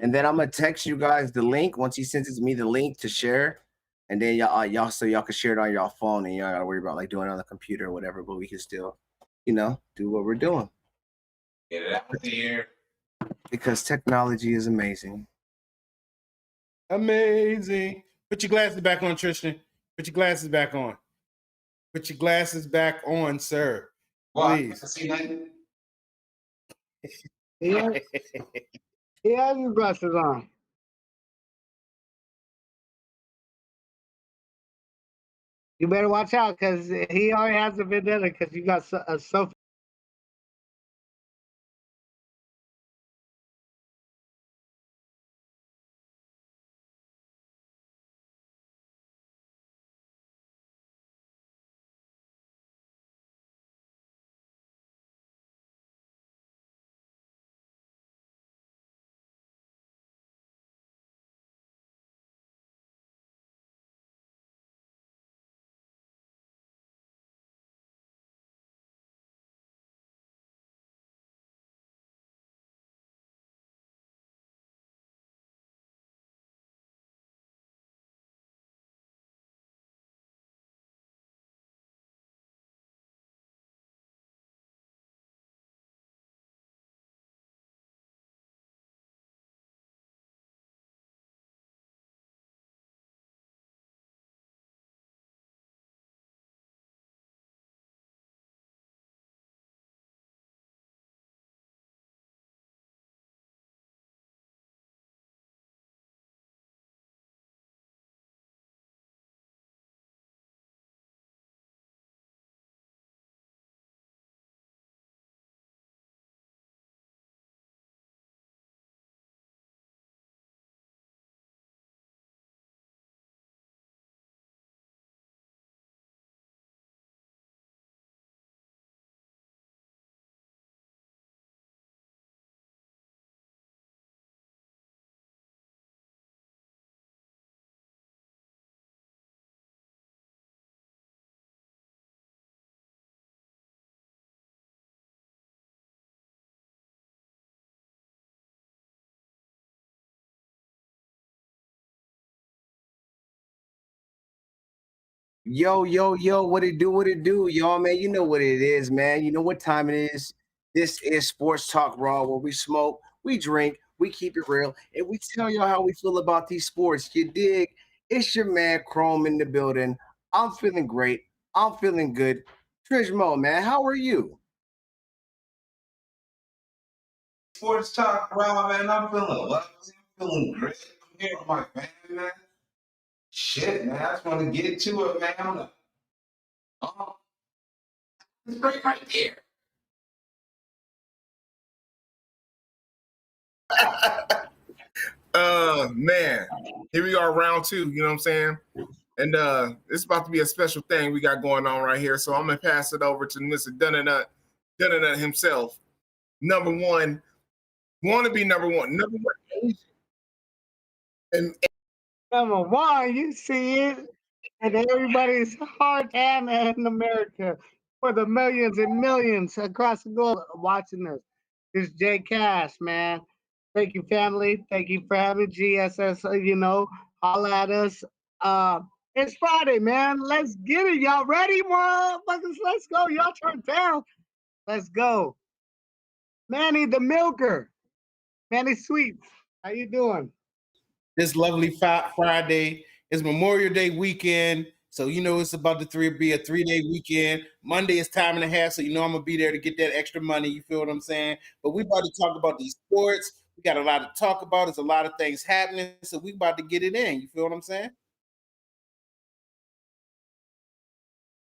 And then I'm gonna text you guys the link once he sends it to me, the link to share. And then y'all so y'all can share it on your phone and y'all gotta worry about like doing it on the computer or whatever, but we can still, do what we're doing. Get it out there. Because technology is amazing. Amazing. Put your glasses back on, Tristan. Put your glasses back on. Put your glasses back on, sir. Please. See nothing? He has his glasses on. You better watch out because he already has a vendetta because you got a selfie. Yo, what it do, y'all, man? You know what it is, man. You know what time it is. This is Sports Talk Raw, where we smoke, we drink, we keep it real, and we tell y'all how we feel about these sports. You dig? It's your man Chrome in the building. I'm feeling great. I'm feeling good. Trismo, man, how are you? Sports Talk Raw, man. I'm feeling what? I'm feeling great. I'm here with my family, man. Shit, man. I just want to get to it, man. It's great right there. Man, here we are, round 2, you know what I'm saying? And it's about to be a special thing we got going on right here. So I'm gonna pass it over to Mr. Dunnanut himself. Number one, want to be number one Asian. And Number one, you see it, and everybody's hard hand in America for the millions and millions across the globe watching this. This Jay Cash, man. Thank you, family. Thank you for having GSS. Holla at us. It's Friday, man. Let's get it. Y'all ready, motherfuckers? Let's go. Y'all turn down. Let's go. Manny the Milker. Manny Sweets. How you doing? This lovely Friday is Memorial Day weekend. So, it's about to be a 3-day weekend. Monday is time and a half. So, I'm going to be there to get that extra money. You feel what I'm saying? But we about to talk about these sports. We got a lot to talk about. There's a lot of things happening. So, we about to get it in. You feel what I'm saying?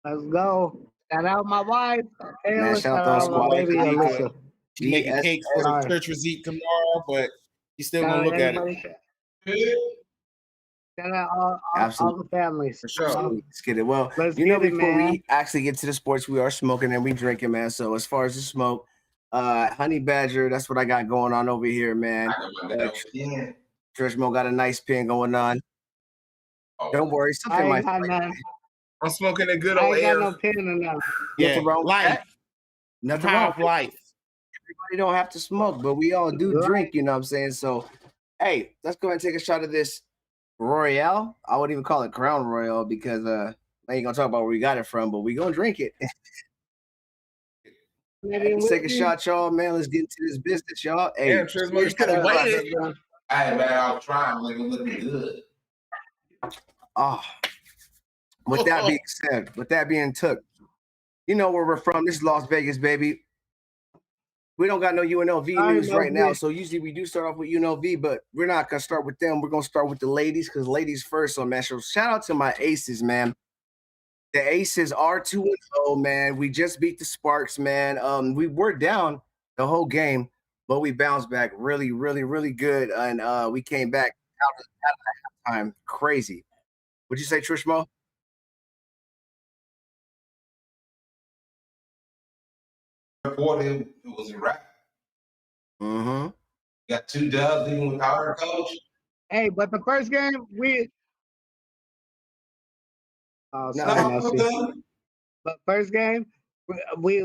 Let's go. Shout out my wife. Man, shout out my baby, Alyssa. She's making cakes for the churchers eat tomorrow, but she's still going to look at it. Shout out all the families. For sure. Let's get it. Well, before we actually get to the sports, we are smoking and we drinking, man. So as far as the smoke, Honey Badger, that's what I got going on over here, man. Trismo got a nice pin going on. Don't worry, something might. I'm smoking a good old air. I ain't got no pin in that. Yeah, life. Nothing wrong with life. Everybody don't have to smoke, but we all do drink, you know what I'm saying? So Hey, let's go ahead and take a shot of this Royale. I wouldn't even call it Crown Royale because I ain't gonna talk about where we got it from, but we gonna drink it. Maybe Let's take a whiskey. shot, y'all, man. Let's get into this business, y'all. Hey, Damn, Trismo, you cheers could to have that. waited. Hey, man, I was trying, like, it looking good. Ah, with that being said, with that being took, you know where we're from. This is Las Vegas, baby. We don't got no UNLV news right now, so usually we do start off with UNLV, but we're not gonna start with them. We're gonna start with the ladies because ladies first. So, man, so shout out to my aces, man. The aces are 2-0, man. We just beat the Sparks, man. We were down the whole game, but we bounced back really, really, really good, and we came back out of time. Crazy. Would you say, Trishmo? Reported it was a wrap. Mm-hmm. Got 2 dubs even without our coach. Hey, but the first game we. Oh, No, sorry, No, Messi. okay. But first game, we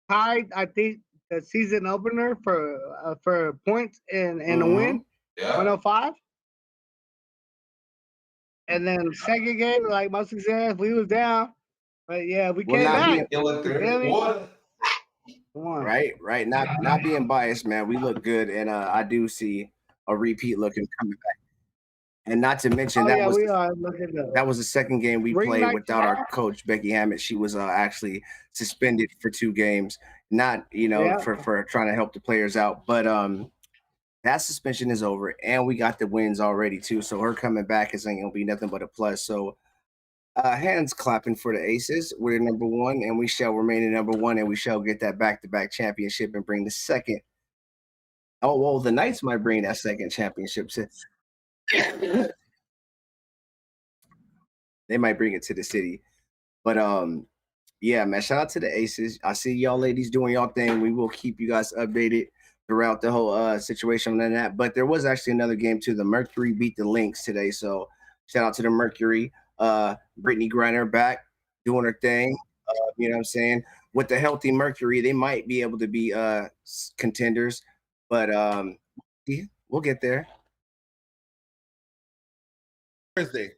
tied. I think the season opener for points and a Mhm. win, Yeah. 105. And then second game, like Messi said, we was down, but yeah, we Well, came not back. being It was You third feel me? quarter. One. right, not being biased, man. We look good, and I do see a repeat looking coming back. And not to mention Oh yeah, we are looking good. that was the second game we Ring played night without our tomorrow. coach Becky Hammett. She was actually suspended for 2 games, not Yeah. for trying to help the players out, but that suspension is over, and we got the wins already too. So her coming back isn't gonna be nothing but a plus. So hands clapping for the Aces. We're number 1, and we shall remain in number 1, and we shall get that back-to-back championship and bring the second. Oh well, the Knights might bring that second championship. They might bring it to the city. But yeah, man, shout out to the Aces. I see y'all ladies doing y'all thing. We will keep you guys updated throughout the whole situation and that. But there was actually another game too. The Mercury beat the Lynx today. So shout out to the Mercury. Brittany Griner back doing her thing. You know what I'm saying? With the healthy Mercury, they might be able to be contenders. But yeah, we'll get there. Thursday.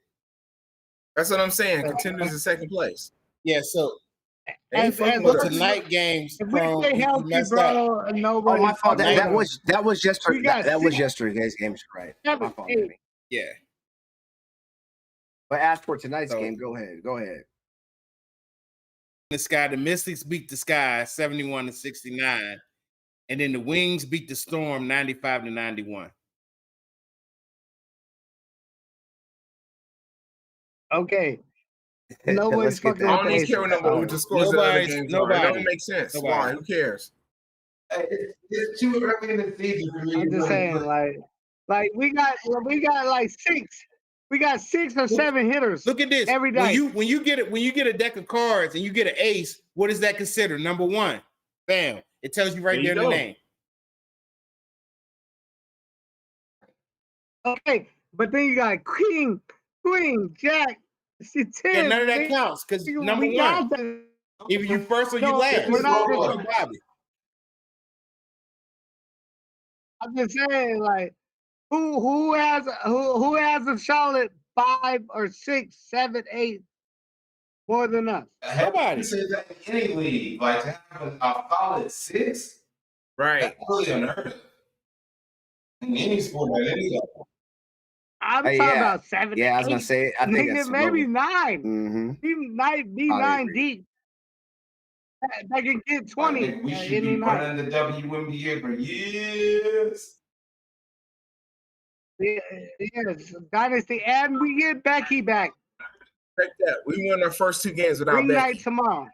That's what I'm saying. Contenders in second place. Yeah, so They ain't As fucking but with us. tonight games, if we Chrome, stay you healthy, messed up. bro, and Oh, nobody my fault. fucking with That us. was just We got that was six, yesterday's game, right? My 7, fault, 8. baby. Yeah. But as for tonight's So- game, go ahead. The Sky, the Mystics beat the Sky 71-69, and then the Wings beat the Storm 95-91. Okay. Let's Nobody's get fucking I that. with don't the even care what Aces. number So. the scores of the other Nobody's games are. It nobody. don't make sense. Nobody. Why? Who cares? Hey, it's too early in the season for me I'm to just really saying, put. like we got like 6. We got 6 or 7 hitters. Look at this. Every When day. you get a deck of cards and you get an ace, what is that considered? Number 1. Bam. It tells you right There you there in the go. name. Okay, but then you got Queen, Jack, 10. Yeah, none of that counts because number 1. Got that. Either you first or you No, last. we're not Look just, at Bobby. I'm just saying, like, who has a solid 5 or 6, 7, 8 more than us? Nobody. Say that in any league, like to have a solid 6, Right. that's really unheard of. In any sport at any level. I'm talking Yeah. about 7, Yeah, I was 8. gonna say. I think Nigga, that's maybe 9. Mm-hmm. Be I 9 agree. deep. They can get I 20 think we should any be night. running the WNBA for years. Yes, Dynasty, and we get Becky back. Check that. We won our first 2 games without Ring night Becky. tomorrow.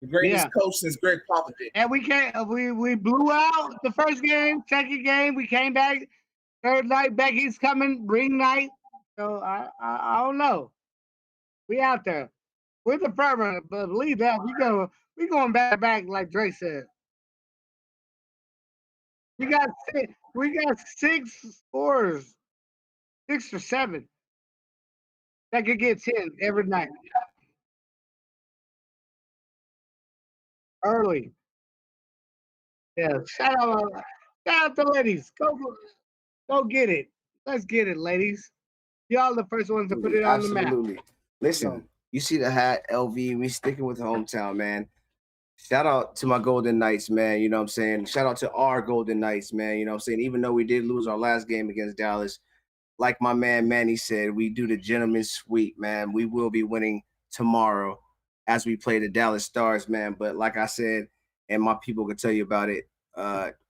The greatest Yeah. coach since Greg Popovich. And we can't. We blew out the first game. Second game, we came back. Third night, Becky's coming. Ring night. So I don't know. We out there. We're the front runner, but believe that we going back like Drake said. We got 6 scores, 6 or 7 that could get 10 every night. Early. Yeah, shout out the ladies. Go get it. Let's get it, ladies. Y'all the first ones to put it on the map. Absolutely. Listen, you see the hat, LV. We sticking with the hometown, man. Shout out to my Golden Knights, man. You know what I'm saying? Shout out to our Golden Knights, man. You know what I'm saying? Even though we did lose our last game against Dallas, like my man Manny said, we do the gentleman's sweep, man. We will be winning tomorrow as we play the Dallas Stars, man. But like I said, and my people can tell you about it,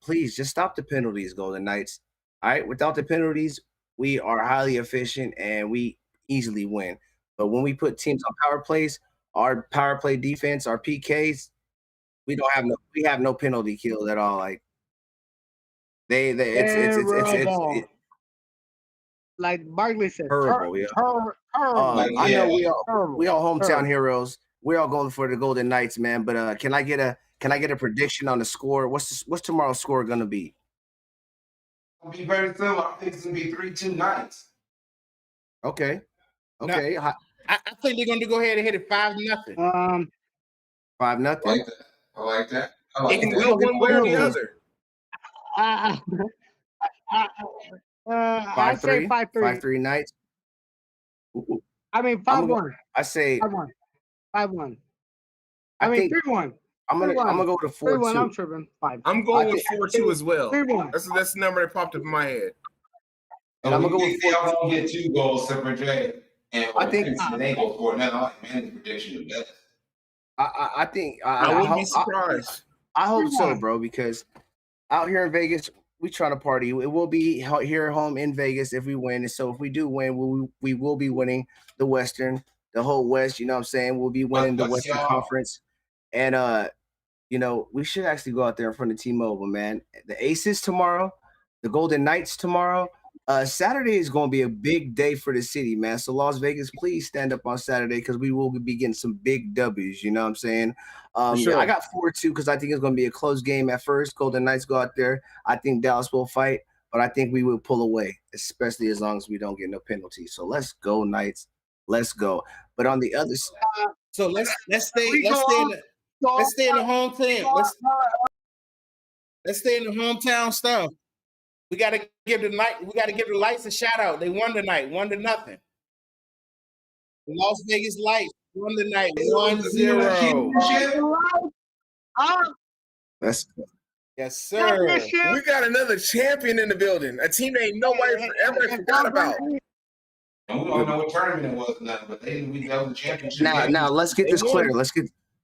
please just stop the penalties, Golden Knights. All right. Without the penalties, we are highly efficient and we easily win. But when we put teams on power plays, our power play defense, our PKs, we have no penalty kill at all. Like it's like Barkley said, terrible, yeah. terrible. I know we all hometown terrible. heroes. We're all going for the Golden Knights, man. But can I get a prediction on the score? What's tomorrow's score gonna be? It'll be very similar. I think it's gonna be 3-2 Knights. Okay. I think they're going to go ahead and hit it 5-0. 5-0. I like that. It can go one way or the other. I say 5-3. 5-3 Knights. Ooh. I mean 5-1. I say 5-1. I mean 3-1. I'm gonna go to 4-2. I'm tripping. 5. I'm going with 4-2 as well. 3-1. That's the number that popped up in my head. And I'm gonna go with 4-2. Y'all gonna get 2 goals, except for Jay. And I think they go for it. I like Manny's prediction the best. I think I wouldn't be surprised. I hope so, bro, because out here in Vegas, we try to party. It will be here at home in Vegas if we win. And so if we do win, we will be winning the Western, the whole West. You know what I'm saying? We'll be winning the Western Conference. And we should actually go out there in front of T-Mobile, man. The Aces tomorrow, the Golden Knights tomorrow. Saturday is going to be a big day for the city, man. So Las Vegas, please stand up on Saturday because we will be getting some big W's. You know what I'm saying? Sure. I got 4-2 because I think it's going to be a close game at first. Golden Knights go out there. I think Dallas will fight, but I think we will pull away, especially as long as we don't get no penalties. So let's go, Knights. Let's go. But on the other side, so let's stay in the home team. Let's stay in the hometown stuff. We gotta give the Lights a shout out. They won tonight, 1-0. The Las Vegas Lights won tonight, 1-0. Yes, sir. We got another champion in the building. A team that nobody ever forgot about. And we don't know what tournament it was, nothing, but we got the championship. Now let's get this clear.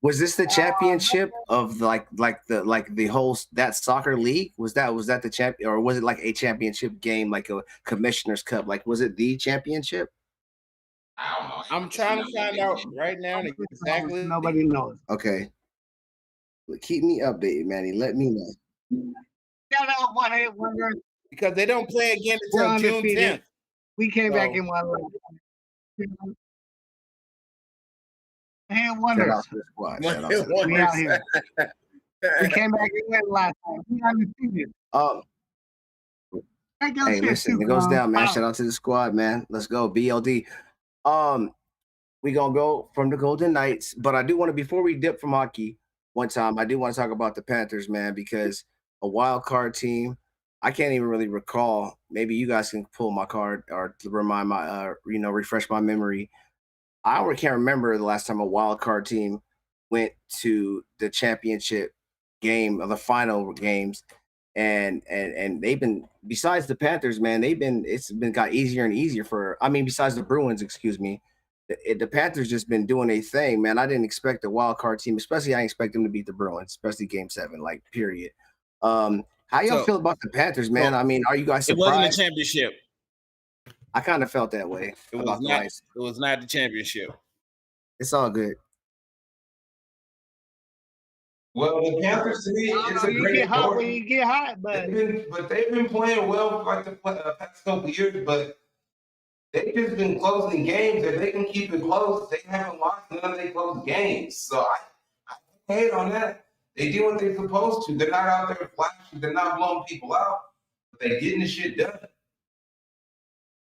Was this the championship of the whole that soccer league? Was that the champion, or was it like a championship game, like a Commissioner's Cup? Like, was it the championship? I don't know. I'm trying to find out right now exactly. Nobody knows. Okay. Keep me updated, Manny. Let me know. Shout out one hit wonder. Because they don't play again until June 10th. We came back in one leg. Hand wonders. Shout out to the squad. Shout out to the We out here. We came back and went last time. We undefeated. Hey, listen, it goes down, man. Shout out to the squad, man. Let's go, BLD. We gonna go from the Golden Knights, but I do want to, before we dip from hockey, one time, I do want to talk about the Panthers, man, because a wild card team. I can't even really recall. Maybe you guys can pull my card or remind my, refresh my memory. I can't remember the last time a wild card team went to the championship game of the final games, and they've been, besides the Panthers, man, it's got easier and easier besides the Bruins, excuse me. The Panthers just been doing a thing, man. I didn't expect a wild card team, especially I didn't expect them to beat the Bruins, especially Game 7, like period. How y'all feel about the Panthers, man? I mean, are you guys surprised? It wasn't a championship. I kind of felt that way. It was not the championship. It's all good. Well, the Panthers to me, it's a great get hot when you get hot, but they've been playing well like the past couple of years, but they've just been closing games. If they can keep it close, they haven't lost none of their close games. So I hate on that. They do what they're supposed to. They're not out there flashing. They're not blowing people out. But they're getting the shit done.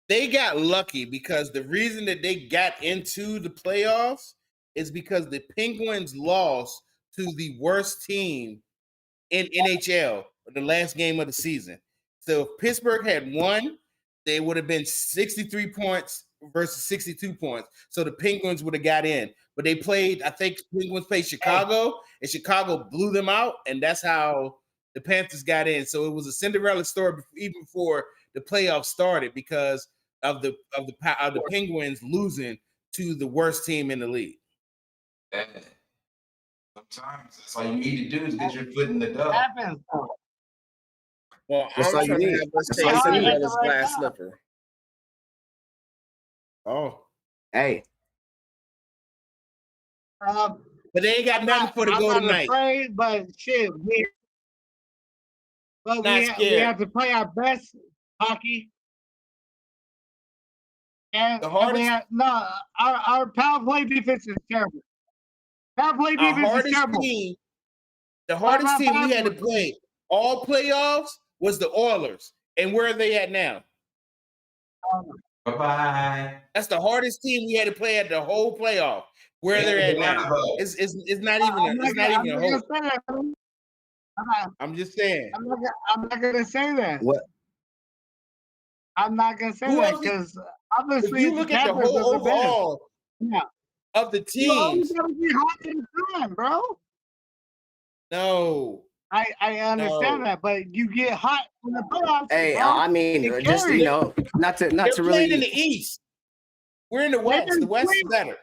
They got lucky because the reason that they got into the playoffs is because the Penguins lost to the worst team in NHL, the last game of the season. So if Pittsburgh had won, they would have been 63 points versus 62 points. So the Penguins would have got in. But they played, I think Penguins played Chicago, and Chicago blew them out, and that's how the Panthers got in. So it was a Cinderella story even before the playoffs started because of the Penguins losing to the worst team in the league. And sometimes that's all you need to do is get your foot in the door. Happens. Well, That's all I'm you trying to need. have us That's take all you need. Cinderella's Right glass now. slipper. Oh, Hey, Um, but they ain't got nothing for the I'm Golden not Knights. afraid, but shit, we Not scared. have to play our best hockey. And, The and we hardest- have, no, our power play defense is terrible. Power play Our defense is hardest terrible. team, the hardest team we had to play all playoffs was the Oilers. And where are they at now? Bye-bye. That's the hardest team we had to play at the whole playoff. Where they're at now. It's not even a hope. I'm just saying. I'm not gonna say that. what? I'm not gonna say Who that else is- because If obviously you look at the Panthers whole are the best. overall Yeah. of the You always teams, gotta be hot in the time, bro. no. I understand No. that, but you get hot in the playoffs. Hey, bro. I mean, It just carries. not to They're playing in really. the East. We're in the West. The West is better.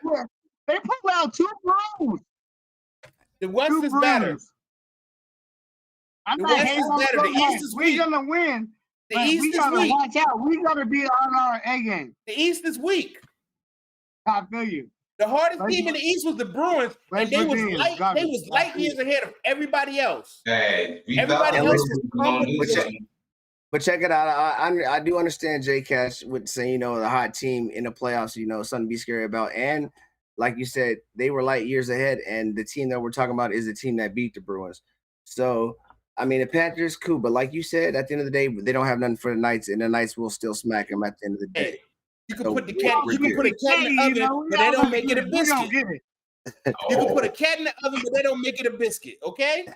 They pulled out 2 Bruins. The West 2 is better. Bruins. I'm The not West hating is on better. them The guys. East is We're weak. gonna win. The But East we is gotta weak. watch out. We gotta be on our A game. The East is weak. I feel you. The hardest West- team in the East was the Bruins, and West they was Virginia is light. They garbage. was light years ahead of everybody else. Hey, we Everybody thought else we was were gonna crumbling. do something. But check it out. I do understand J Cash would say, the hot team in the playoffs, something to be scary about. And like you said, they were light years ahead, and the team that we're talking about is the team that beat the Bruins. So I mean, the Panthers cool, but like you said, at the end of the day, they don't have nothing for the Knights, and the Knights will still smack them at the end of the day. Hey, you can So put the we're cat. You can good. put a cat in the oven, but they don't make it a We don't biscuit. get it. You can put a cat in the oven, but they don't make it a biscuit. Okay?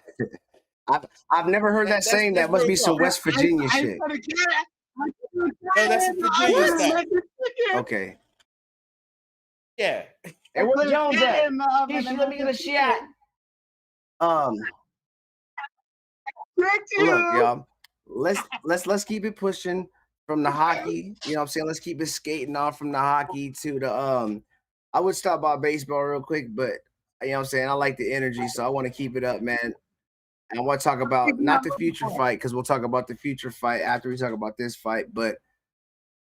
I've never heard that That's- saying. that's That must real be some talk. West Virginia I shit. put a cat- I put a cat No, that's in the Virginia oven, style. make it chicken. Okay. Yeah. Hey, I where put a Jones cat at? in the oven Kishy, and let me make get a it shot. chicken. Trick you. Look, y'all. Let's keep it pushing from the hockey. You know what I'm saying? Let's keep it skating off from the hockey to the I would stop by baseball real quick, but you know what I'm saying? I like the energy, so I want to keep it up, man. And I want to talk about not the future fight, because we'll talk about the future fight after we talk about this fight, but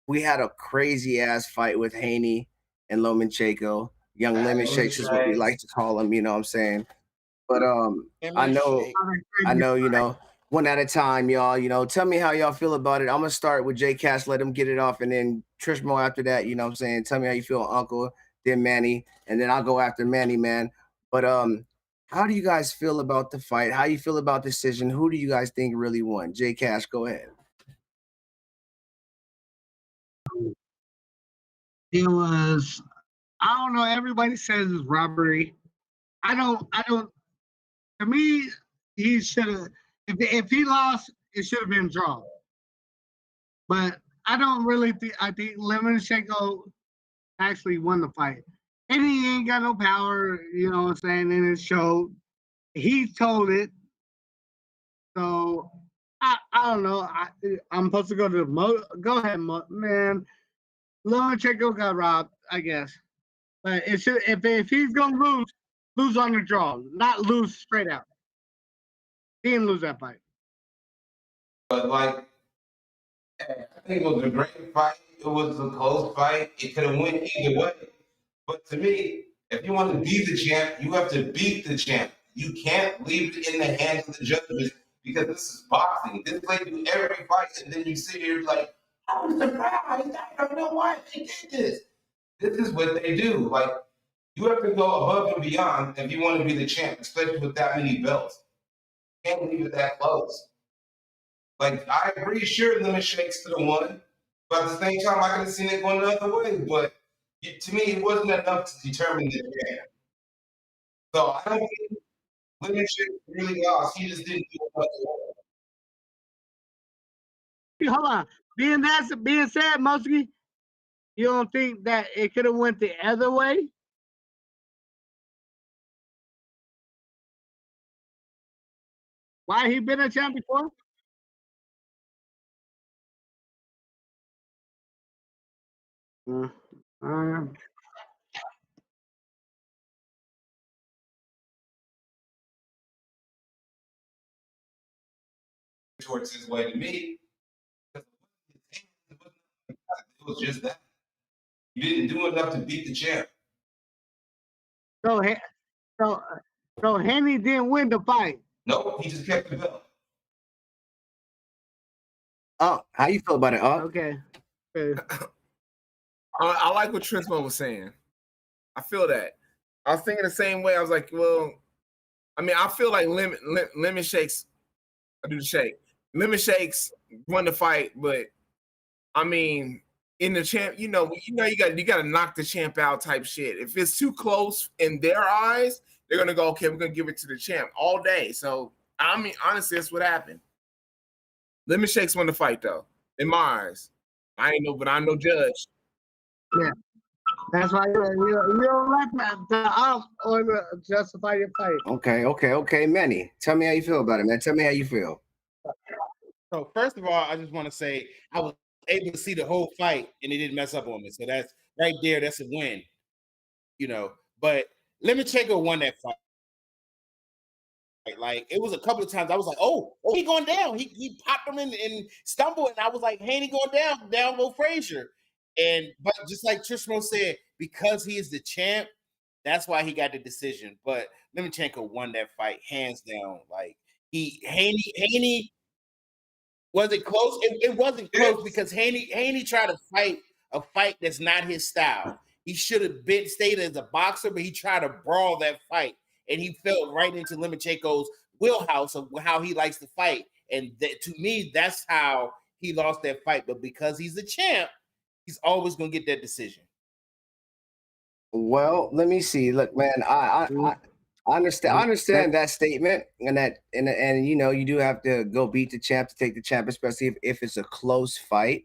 we had a crazy ass fight with Haney and Lomachenko. Young lemon shakes is what we like to call him, you know what I'm saying? But I know, one at a time, y'all. Tell me how y'all feel about it. I'm gonna start with J Cash, let him get it off, and then Trishmo after that, you know what I'm saying? Tell me how you feel, Uncle, then Manny, and then I'll go after Manny, man. But how do you guys feel about the fight? How you feel about the decision? Who do you guys think really won? J Cash, go ahead. It was, I don't know, everybody says it's robbery. I don't, to me, he should have, if he lost, it should have been drawn. But I don't really think, I think Lomachenko actually won the fight. And he ain't got no power, you know what I'm saying, in his show. He told it. So, I don't know. I'm supposed to go to go ahead, man. Lomachenko got robbed, I guess. But it should, if he's gonna lose on the draw, not lose straight out. He didn't lose that fight. But I think it was a great fight. It was a close fight. It could have went either way. But to me, if you want to be the champ, you have to beat the champ. You can't leave it in the hands of the judges because this is boxing. This they do every fight, and then you sit here like, I'm surprised. I don't know why they did this. This is what they do. You have to go above and beyond if you want to be the champ, especially with that many belts. You can't leave it that close. I agree, sure, limit shakes to the one, but at the same time, I could have seen it going the other way. But to me, it wasn't enough to determine the champ. So I don't think Leadership really lost. He just didn't do enough. Hold on. Being said, Mosky, you don't think that it could have went the other way? Why he been a champ before? Uh, Towards his way to me. It was just that. You didn't do enough to beat the champ. so, so, so Henry didn't win the fight. Nope, he just kept the belt. Oh, how you feel about it? Okay. I like what Trismo was saying. I feel that. I was thinking the same way. I was like, well, I mean, I feel like lemon shakes. I do the shake. Lemon shakes won the fight, but I mean, in the champ, you got to knock the champ out type shit. If it's too close in their eyes, they're gonna go, okay, we're gonna give it to the champ all day. So I mean, honestly, that's what happened. Lemon shakes won the fight though, in my eyes. I ain't know, but I'm no judge. Yeah. That's why you don't like the or justify your fight. Okay. Manny, tell me how you feel about it, man. Tell me how you feel. So first of all, I just want to say I was able to see the whole fight and it didn't mess up on me. So that's right there. That's a win, But Lemachenko won that fight. Like it was a couple of times I was like, oh, he going down. He popped him in and stumbled, and I was like, Haney going down go Frazier. But just like Trishmo said, because he is the champ, that's why he got the decision. But Lemachenko won that fight hands down. Like Haney was it close? It wasn't close because Haney tried to fight a fight that's not his style. He should have stayed as a boxer, but he tried to brawl that fight. And he fell right into Lemachenko's wheelhouse of how he likes to fight. And to me, that's how he lost that fight. But because he's the champ, he's always going to get that decision. Well, let me see. Look, man, I understand that statement, and you do have to go beat the champ to take the champ, especially if it's a close fight.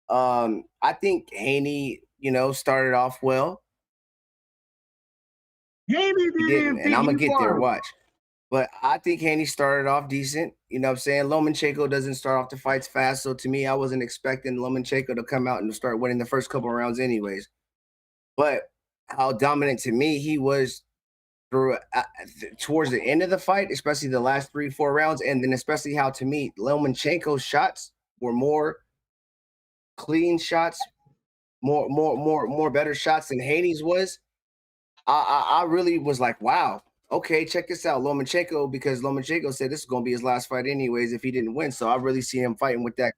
I think Haney, started off well. Haney didn't, and I'm gonna get there. Watch. But I think Haney started off decent. You know what I'm saying? Lomachenko doesn't start off the fights fast. So to me, I wasn't expecting Lomachenko to come out and start winning the first couple of rounds anyways. But how dominant to me he was through towards the end of the fight, especially the last 3-4 rounds. And then especially how to me, Lomachenko's shots were more clean shots, more better shots than Haney's was. I really was like, wow, okay, check this out, Lomachenko, because Lomachenko said this is going to be his last fight anyways if he didn't win. So I really see him fighting with that.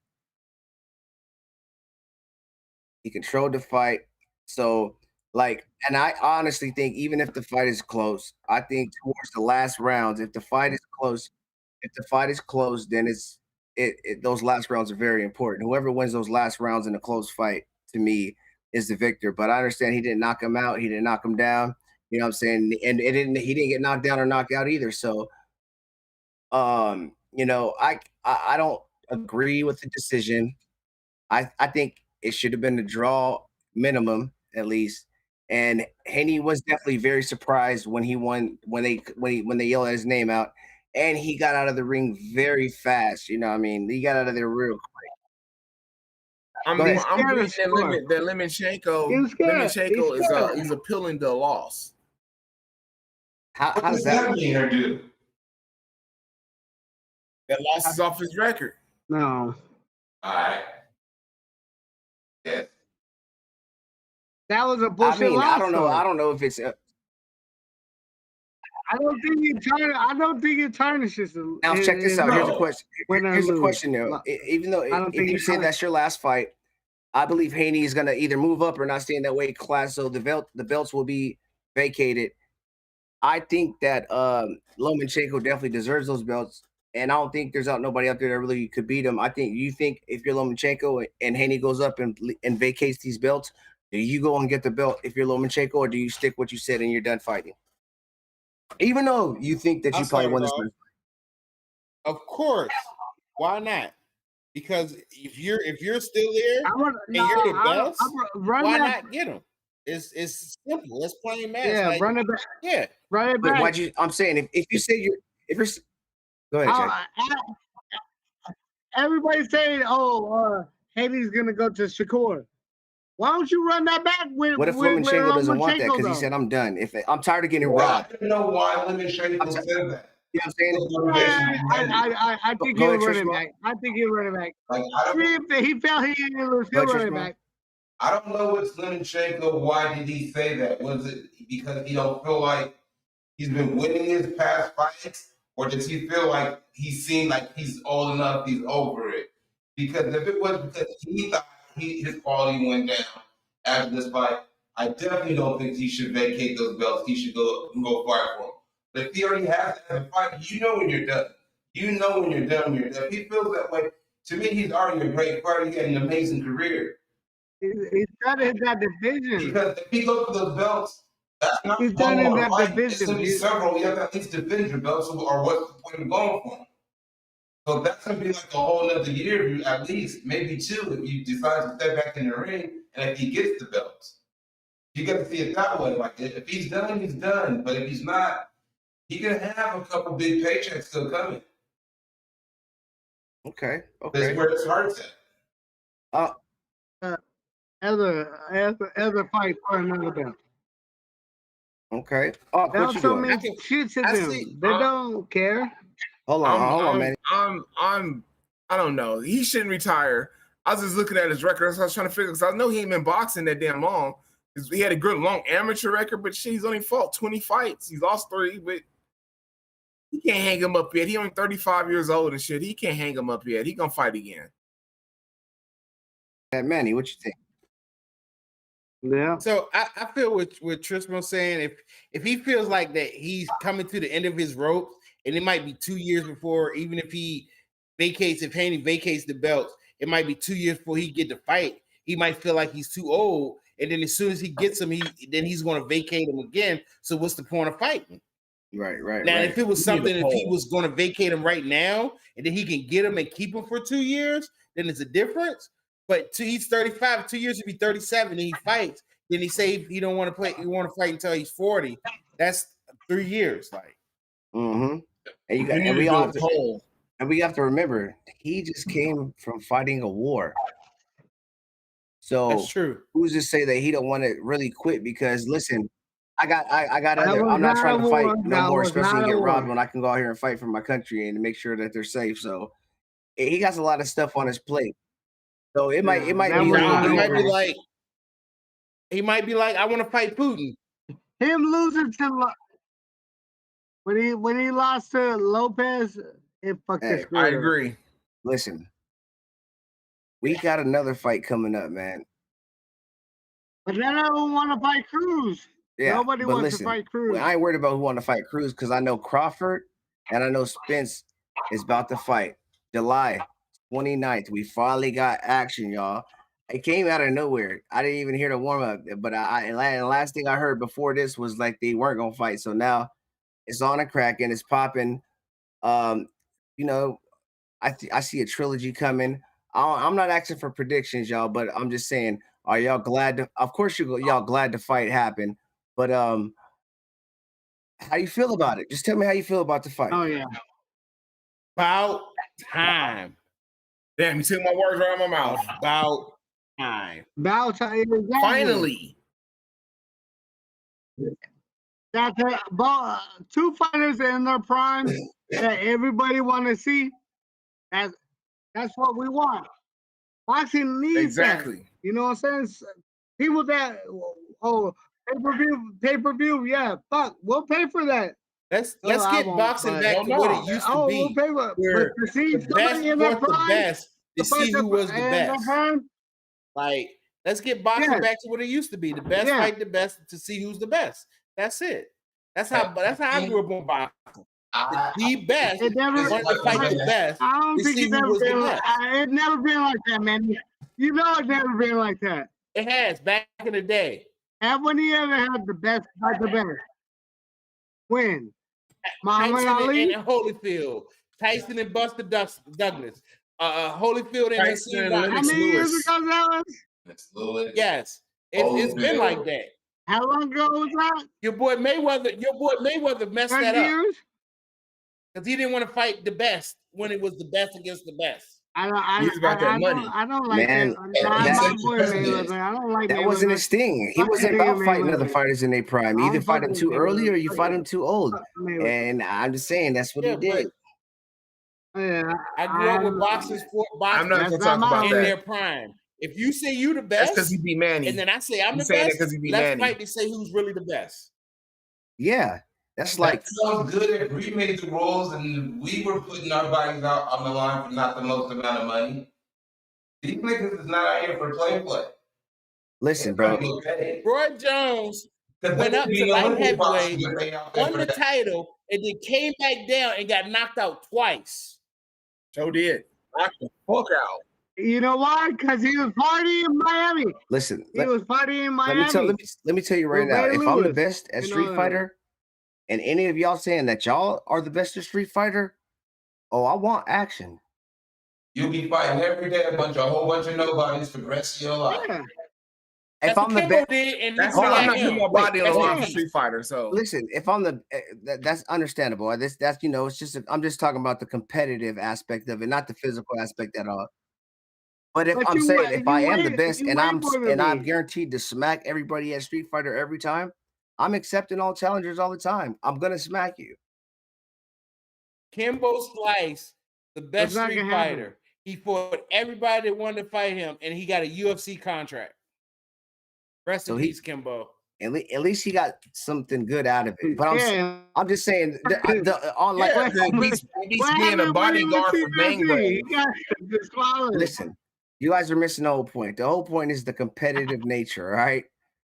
He controlled the fight. So, and I honestly think even if the fight is close, I think towards the last rounds, if the fight is close, then those last rounds are very important. Whoever wins those last rounds in a close fight, to me, is the victor. But I understand he didn't knock him out. He didn't knock him down. You know what I'm saying? And he didn't get knocked down or knocked out either. So, I don't agree with the decision. I think it should have been a draw minimum at least. And Haney was definitely very surprised when he won when they yelled at his name out, and he got out of the ring very fast. You know what I mean? He got out of there real quick. I'm believing that Lemachenko is appealing the loss. How does that mean or do? That loss is off his record. No. All right. Yeah. That was a bullshit loss. I don't know if it's. I don't think it tarnishes. Now check this out. Here's a question. Here's a question though. Even though if you say that's your last fight, I believe Haney is gonna either move up or not stay in that weight class, so the belts will be vacated. I think that Lomachenko definitely deserves those belts, and I don't think there's nobody out there that really could beat him. You think if you're Lomachenko and Haney goes up and vacates these belts, do you go and get the belt if you're Lomachenko, or do you stick what you said and you're done fighting? Even though you think that I'll you probably start won it this off. one. Of course. Why not? Because if you're still there I want and you're the I best, run why that. not get him? It's simple. Let's play match. Yeah, Like, run it back. yeah. Run it But back. why'd you? I'm saying if you say if you're go ahead, Jack. Everybody's saying, "Oh, Haney's gonna go to Shakur." Why don't you run that back with What if Lomachenko doesn't want that Lomachenko, because he though? said I'm done? If I'm tired of getting Well, I robbed, don't know why Lemon I'm Shanko t- said that. you know what I'm saying? Those motivations behind it. I think Go he'll ahead, run it Trishma. back. I think he'll run it back. Like I Even don't, if he felt he didn't lose, Go he'll ahead, run it Trishma. back. I don't know what's Lemon Shanko. Why did he say that? Was it because he don't feel like he's been winning his past fights, or does he feel like he's seen like he's old enough, he's over it? Because if it was because he thought his quality went down after this fight, I definitely don't think he should vacate those belts. He should go fight for them. But if he already has that as a fight, you know when you're done. You know when you're done. When you're done. If he feels that way, to me, he's already a great fighter. He had an amazing career. He's done in that division. Because if he goes for those belts, that's not He's one done in more that fight. It's division. going to be several. You have to at least defend your belts, or what's the point of going for them? So that's going to be like a whole other year, at least, maybe two, if you decide to step back in the ring and if he gets the belts. You got to see it that way. Like, if he's done, he's done. But if he's not, he can have a couple big paychecks still coming. Okay. That's where his heart's at. Other fight for another belt. Okay. Oh, what Belts you don't doing? mean shit to I them. see- They don't care. Hold on, man. I don't know. He shouldn't retire. I was just looking at his record. So I was trying to figure because I know he ain't been boxing that damn long. He had a good long amateur record, but shit, he's only fought 20 fights. He's lost 3, but he can't hang him up yet. He only 35 years old and shit. He can't hang him up yet. He gonna fight again. Manny, what you think? Yeah. So I feel what Trismo saying. If he feels like that he's coming to the end of his rope, and it might be 2 years before, even if he vacates, if Haney vacates the belts, it might be 2 years before he get to fight. He might feel like he's too old, and then as soon as he gets him, he's going to vacate him again. So what's the point of fighting? Right. Now, if it was something, if he poll. was going to vacate him right now, and then he can get him and keep him for 2 years, then it's a difference. But he's 35, 2 years to be 37, and he fights. Then he say he don't want to play. He want to fight until he's 40. That's 3 years, like. Mm-hmm. And we have to remember he just came from fighting a war. So That's true. who's to say that he don't want to really quit? Because listen, I got That other. was I'm not not trying a to fight war. no That more, was especially not and a get robbed war. when I can go out here and fight for my country and make sure that they're safe. So he got a lot of stuff on his plate. So it might that be was what not it a do. war. He might be like, I want to fight Putin. Him losing to when he lost to Lopez, it fucked his Hey, career. I agree. Listen, we got another fight coming up, man. But then I don't want to fight Cruz. Yeah, Nobody but wants listen, to fight Cruz. I ain't worried about who want to fight Cruz because I know Crawford and I know Spence is about to fight. July 29th. We finally got action, y'all. It came out of nowhere. I didn't even hear the warm up, but and the last thing I heard before this was like they weren't gonna fight. So now it's on a crack and it's popping. You know, I see a trilogy coming. I'm not asking for predictions, y'all, but I'm just saying, are y'all glad to? Of course, y'all glad the fight happened, but how you feel about it? Just tell me how you feel about the fight. Oh yeah. About time. Damn, you took my words right out of my mouth. About time. About time. Exactly. Finally. That's two fighters in their prime that everybody want to see. That's what we want. Boxing needs that. Exactly. You know what I'm saying? People that pay-per-view, yeah, fuck, we'll pay for that. Let's I get won't, boxing but- back to what it used to We'll be. pay for it. Where But to see the best somebody in their fought the prime, best to see who was the best. prime, Like, let's get boxing Yes. back to what it used to be. The best Yeah. fight the best to see who's the best. That's it. That's how I grew up on boxing. The best it never. wanted to fight the best. I don't to think see it who never was the been. best. It never been like that, man. You know, it never been like that. It has back in the day. And when he ever had the best fight the best? When? Muhammad Tyson Ali. and Holyfield. Tyson and Buster Douglas. Holyfield and Tyson and Hakeem. How Lennox many years Lewis. ago that was? It's Lewis. Yes, it's been Holyfield. like that. How long ago was that? Your boy Mayweather messed 10 that up years? because he didn't want to fight the best when it was the best against the best. He's about that money. I don't like Man, that. Nah, that- my boy that's- Mayweather. I don't like that Mayweather. wasn't his thing. He Fuck wasn't nigga about fighting other Mayweather. fighters in their prime. I You either don't fight fuck them with too early or you Mayweather. fight them too old. Fuck Mayweather. And I'm just saying that's what Yeah, he did. Yeah, I grew up with boxing I'm not That's gonna not talk my about in that. their prime. If you say you the That's best, because he beat Manny. and then I say I'm He's the saying that best, 'cause he beat let's Manny. fight to say who's really the best. Yeah, that's like That sounds good if we made the rules and we were putting our bodies out on the line for not the most amount of money. These niggas is not out here for play. listen, bro. Roy Jones went up to light heavyweight, won the title, and then came back down and got knocked out twice. So did. Knocked the fuck out. You know why? Because he was partying in Miami. Listen, He was partying in Miami. let me tell you right With now. Ray If I'm the Lewis, best at you Street know that. Fighter, and any of y'all saying that y'all are the best at Street Fighter, oh, I want action. You'll be fighting every day a whole bunch of nobodies for the rest of your life. Yeah. If That's I'm the what Kimbo best, did, and That's look not, at I'm not him. putting my body on the That's line what for he- Street Fighter. So listen, if I'm the, that's understandable. That's you know, it's just I'm just talking about the competitive aspect of it, not the physical aspect at all. But if But I'm you saying weigh- if I you am the weigh- best you and weigh I'm more than me. guaranteed to smack everybody at Street Fighter every time, I'm accepting all challengers all the time. I'm gonna smack you. Kimbo Slice, the best not Street gonna happen. Fighter. He fought everybody that wanted to fight him, and he got a UFC contract. Rest So in he- peace, Kimbo. At least he got something good out of it. But Yeah. I'm just saying on like yeah, it beats What being a happened when bodyguard he for was Bang UFC? Bang. He got disqualified. listen, you guys are missing the whole point. The whole point is the competitive nature, all right?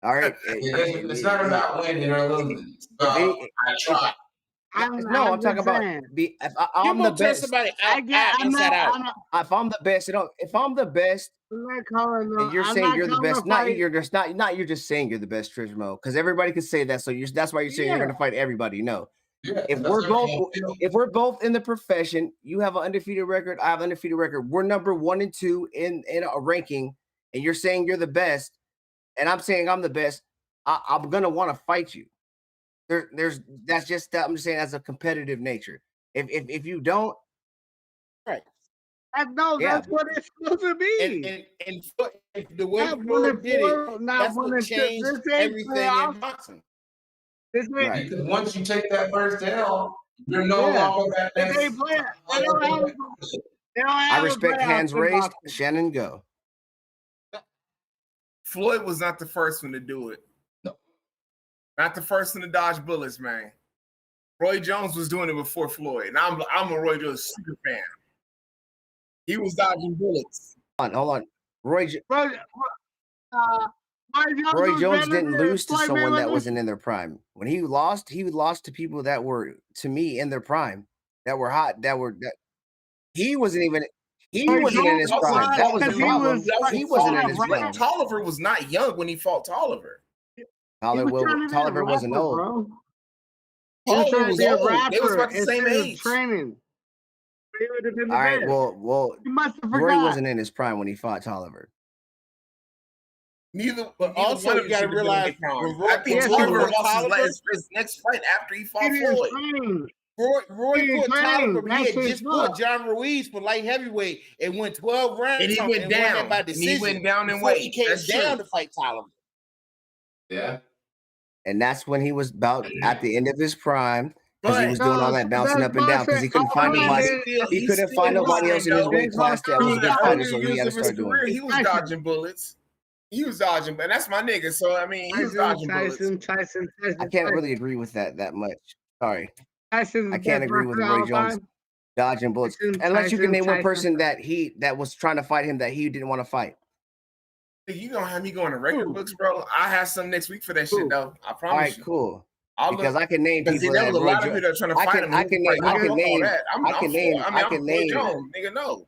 All right. It's not about winning or losing. It's about Any- I try. No, I'm talking about saying. if I'm Kimbo the turned best. somebody I out, get. I'm inside not. out. I'm not. If I'm the best, if I'm the best, I'm not calling. and you're I'm saying not you're the calling best, a not fight. you're just not you're just saying you're the best, Trismo, because everybody can say that. So that's why you're saying you're Yeah. gonna fight everybody. No, Yeah, if that's we're both everything I feel. if we're both in the profession, you have an undefeated record, I have an undefeated record. We're number 1 and 2 in a ranking, and you're saying you're the best, and I'm saying I'm the best. I'm gonna want to fight you. That's just that I'm just saying as a competitive nature. If you don't, Right. No, Yeah. that's what it's supposed to be. And the way Not Floyd one did and four, it, not that's one what and two. changed This ain't everything playoffs. in boxing. This ain't. Right. Because once you take that first L, you're no Yeah. longer that They best. play. They don't have. They don't have I a respect playoff hands in raised. boxing. Shannon, go. Floyd was not the first one to do it. No. Not the first one to dodge bullets, man. Roy Jones was doing it before Floyd, and I'm a Roy Jones super fan. He was dodging bullets. Hold on. Roy Roy Jones was better didn't than lose to Floyd someone that Mayweather. wasn't in their prime. When he lost to people that were, to me, in their prime, that were hot, that he wasn't even. He Roy wasn't in his Jones prime. lost That was the because he problem. was He wasn't in his right. prime. Tolliver was not young when he fought Tolliver. He was trying to be a Tolliver wasn't rapper, old. bro. He was Tolliver trying to was be a old. rapper. They was about the same instead of age. Training. He would have been the All right. best. Well, You must have Roy forgot. wasn't in his prime when he fought Tolliver. But also you gotta realize when Roy- I think Yes, Tolliver he lost Tolliver- his next fight after he fought He didn't Floyd. train. Roy He fought trained. Tolliver, but he That's had his just fought fault. John Ruiz for light heavyweight and went 12 rounds And he went won down. that by And he decision. went down in before weight. He came That's down true. to fight Tolliver. Yeah. And that's when he was about at the end of his prime, because he was doing all that bouncing that's up and down because he couldn't find bullshit. nobody. He couldn't find nobody else in his weight class that was a good fighter, so he had to start doing it. He was dodging bullets. He was dodging, and that's my nigga. So I mean, he was dodging bullets. Tyson. I can't really agree with that much. Sorry, Tyson's I can't agree with Roy Jones dodging bullets unless you can name one person that was trying to fight him that he didn't want to fight. You gonna have me going to record books, bro? I have some next week for that shit, though. I promise All right, you. cool. I'll Because look, I can name because people there that was a Roy lot of people that are trying to I fight can- him. I can name- I can name- I can name- Jones, nigga, no.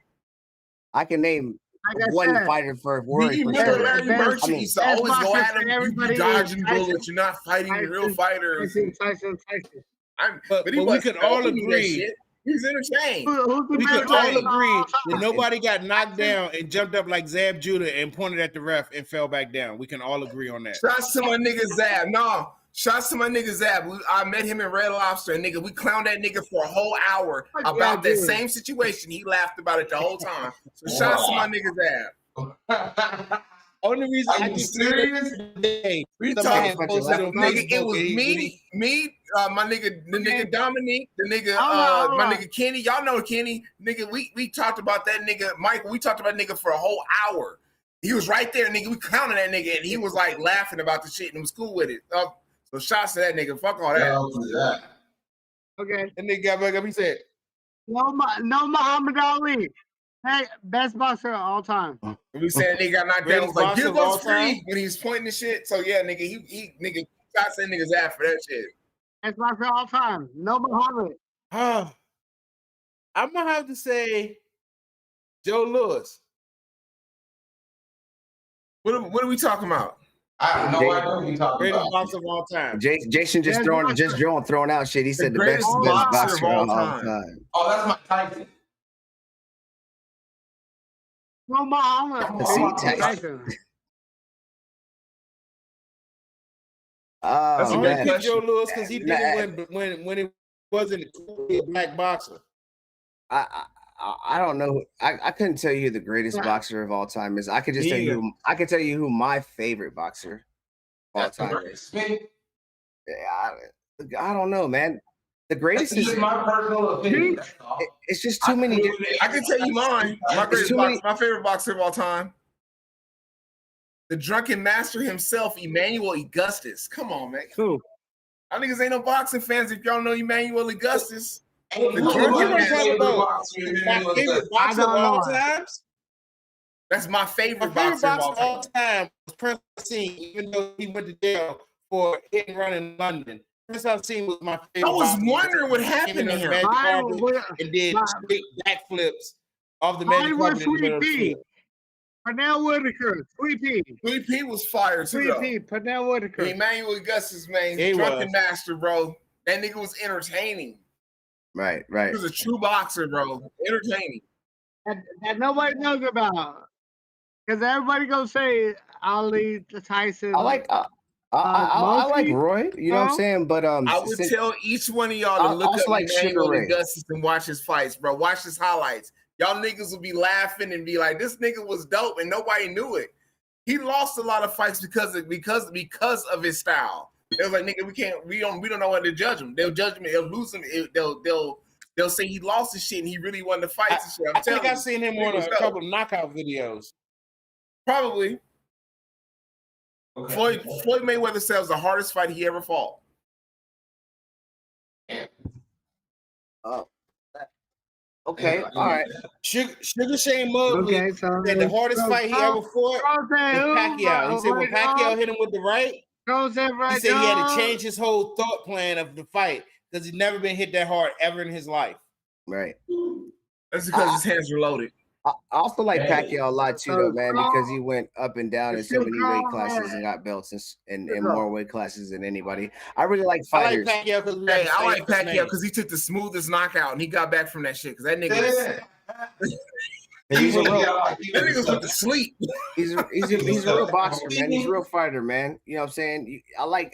I can name Like I one said, fighter for Roy. You For remember sure. Larry Best- Bird used to best always go boxer at for him. You everybody dodging is Tyson. bullets. You're not fighting real fighters. Tyson. But he we could all filming that agree. shit. He was entertained. Who's the We best could all boxer of agree all that time? nobody got knocked down and jumped up like Zab Judah and pointed at the ref and fell back down. We can all agree on that. Shots to my nigga Zab. No, shots to my nigga Zab. I met him in Red Lobster, and nigga, we clowned that nigga for a whole hour about that same situation. He laughed about it the whole time. So shots to my nigga Zab. Only reason Are you serious? Today, We somebody talking posted on nigga, it Facebook was and my nigga, the nigga Dominique, the nigga, Hold my on. nigga Kenny. Y'all know Kenny, nigga. We talked about that nigga, Michael. We talked about nigga for a whole hour. He was right there, nigga. We counted that nigga, and he was like laughing about the shit and was cool with it. So shots to that nigga. Fuck all that. Okay. And nigga got back up. He said, No Muhammad Ali. Hey, best boxer of all time. We said nigga got knocked down. Greatest Was like, boxer give of all us free time? when he's pointing the shit. So yeah, nigga, he nigga shots that nigga's ass for that shit. Best boxer of all time. No Muhammad. "Oh, I'm gonna have to say Joe Lewis." What are we talking about? I have no idea what you're talking Greatest about. boxer of all time. Jason just Best throwing out shit. He said the greatest best boxer boxer of all time. Oh, that's my Tyson. No Muhammad. See, Tyson. That's Oh a I'm great gonna man, pick question. Joe Lewis because he did it when he wasn't a black boxer. I don't know. I couldn't tell you who the greatest boxer of all time is. I could just tell Me you. I could tell you who my favorite boxer of all That's the time greatest. is. I don't know, man. The greatest That's is. just my personal opinion. That's all. It's just too many. I can tell you mine. My greatest too many- boxer, my favorite boxer of all time. The drunken master himself, Emmanuel Augustus. Come on, man. Who? Y'all niggas ain't no boxing fans if y'all know Emmanuel Augustus. Hey, The who drunken was man. your favorite boxer? My favorite I boxer of don't all know. times. That's my My favorite favorite boxer of boxer all of all time. time was Prince Hassan, even though he went to jail for hit and run in London. Prince Hassan was my favorite. I was boxer. wondering what Came happened in to the him. magic Mine carpet was and did my- straight backflips off the magic Mine was carpet in the Sweet middle of the Pea. field. Pernell Whitaker. Sweet Pea. Sweet Pea was fire too, Sweet though. Pea. Pernell Whitaker. Emmanuel Augustus, man, He drunken was. master, bro. That nigga was entertaining. Right. He was a true boxer, bro. Entertaining. That nobody knows about. Because everybody gonna say Ali, Tyson. I like. I like Mosey? Roy. You know what I'm saying? But I would since- tell each one of y'all to I look also up like Sugar Emmanuel Ray. Augustus and watch his fights, bro. Watch his highlights. Y'all niggas will be laughing and be like, "This nigga was dope," and nobody knew it. He lost a lot of fights because of his style. It was like, nigga, we don't know how to judge him. They'll judge him. They'll lose him. They'll say he lost his shit and he really won the fights and shit. I'm I think telling I've you, seen him he on was a dope. couple of knockout videos. Probably. Okay. Floyd Mayweather said it was the hardest fight he ever fought. Okay. All right. Sugar Shane Mosley Okay, so said the hardest fight he ever fought was Pacquiao. He said when Pacquiao hit him with the right, he said he had to change his whole thought plan of the fight because he'd never been hit that hard ever in his life. Right. That's because his hands were loaded. I also like Hey. Pacquiao a lot too, though, man, because he went up and down in so many weight classes and got belts and more weight classes than anybody. I really like I like fighters. Pacquiao because Hey, I like Pacquiao because he took the smoothest knockout and he got back from that shit. Because that nigga was, He's a real, that nigga went to sleep. he's a real boxer, man. He's a real fighter, man. You know what I'm saying? I like.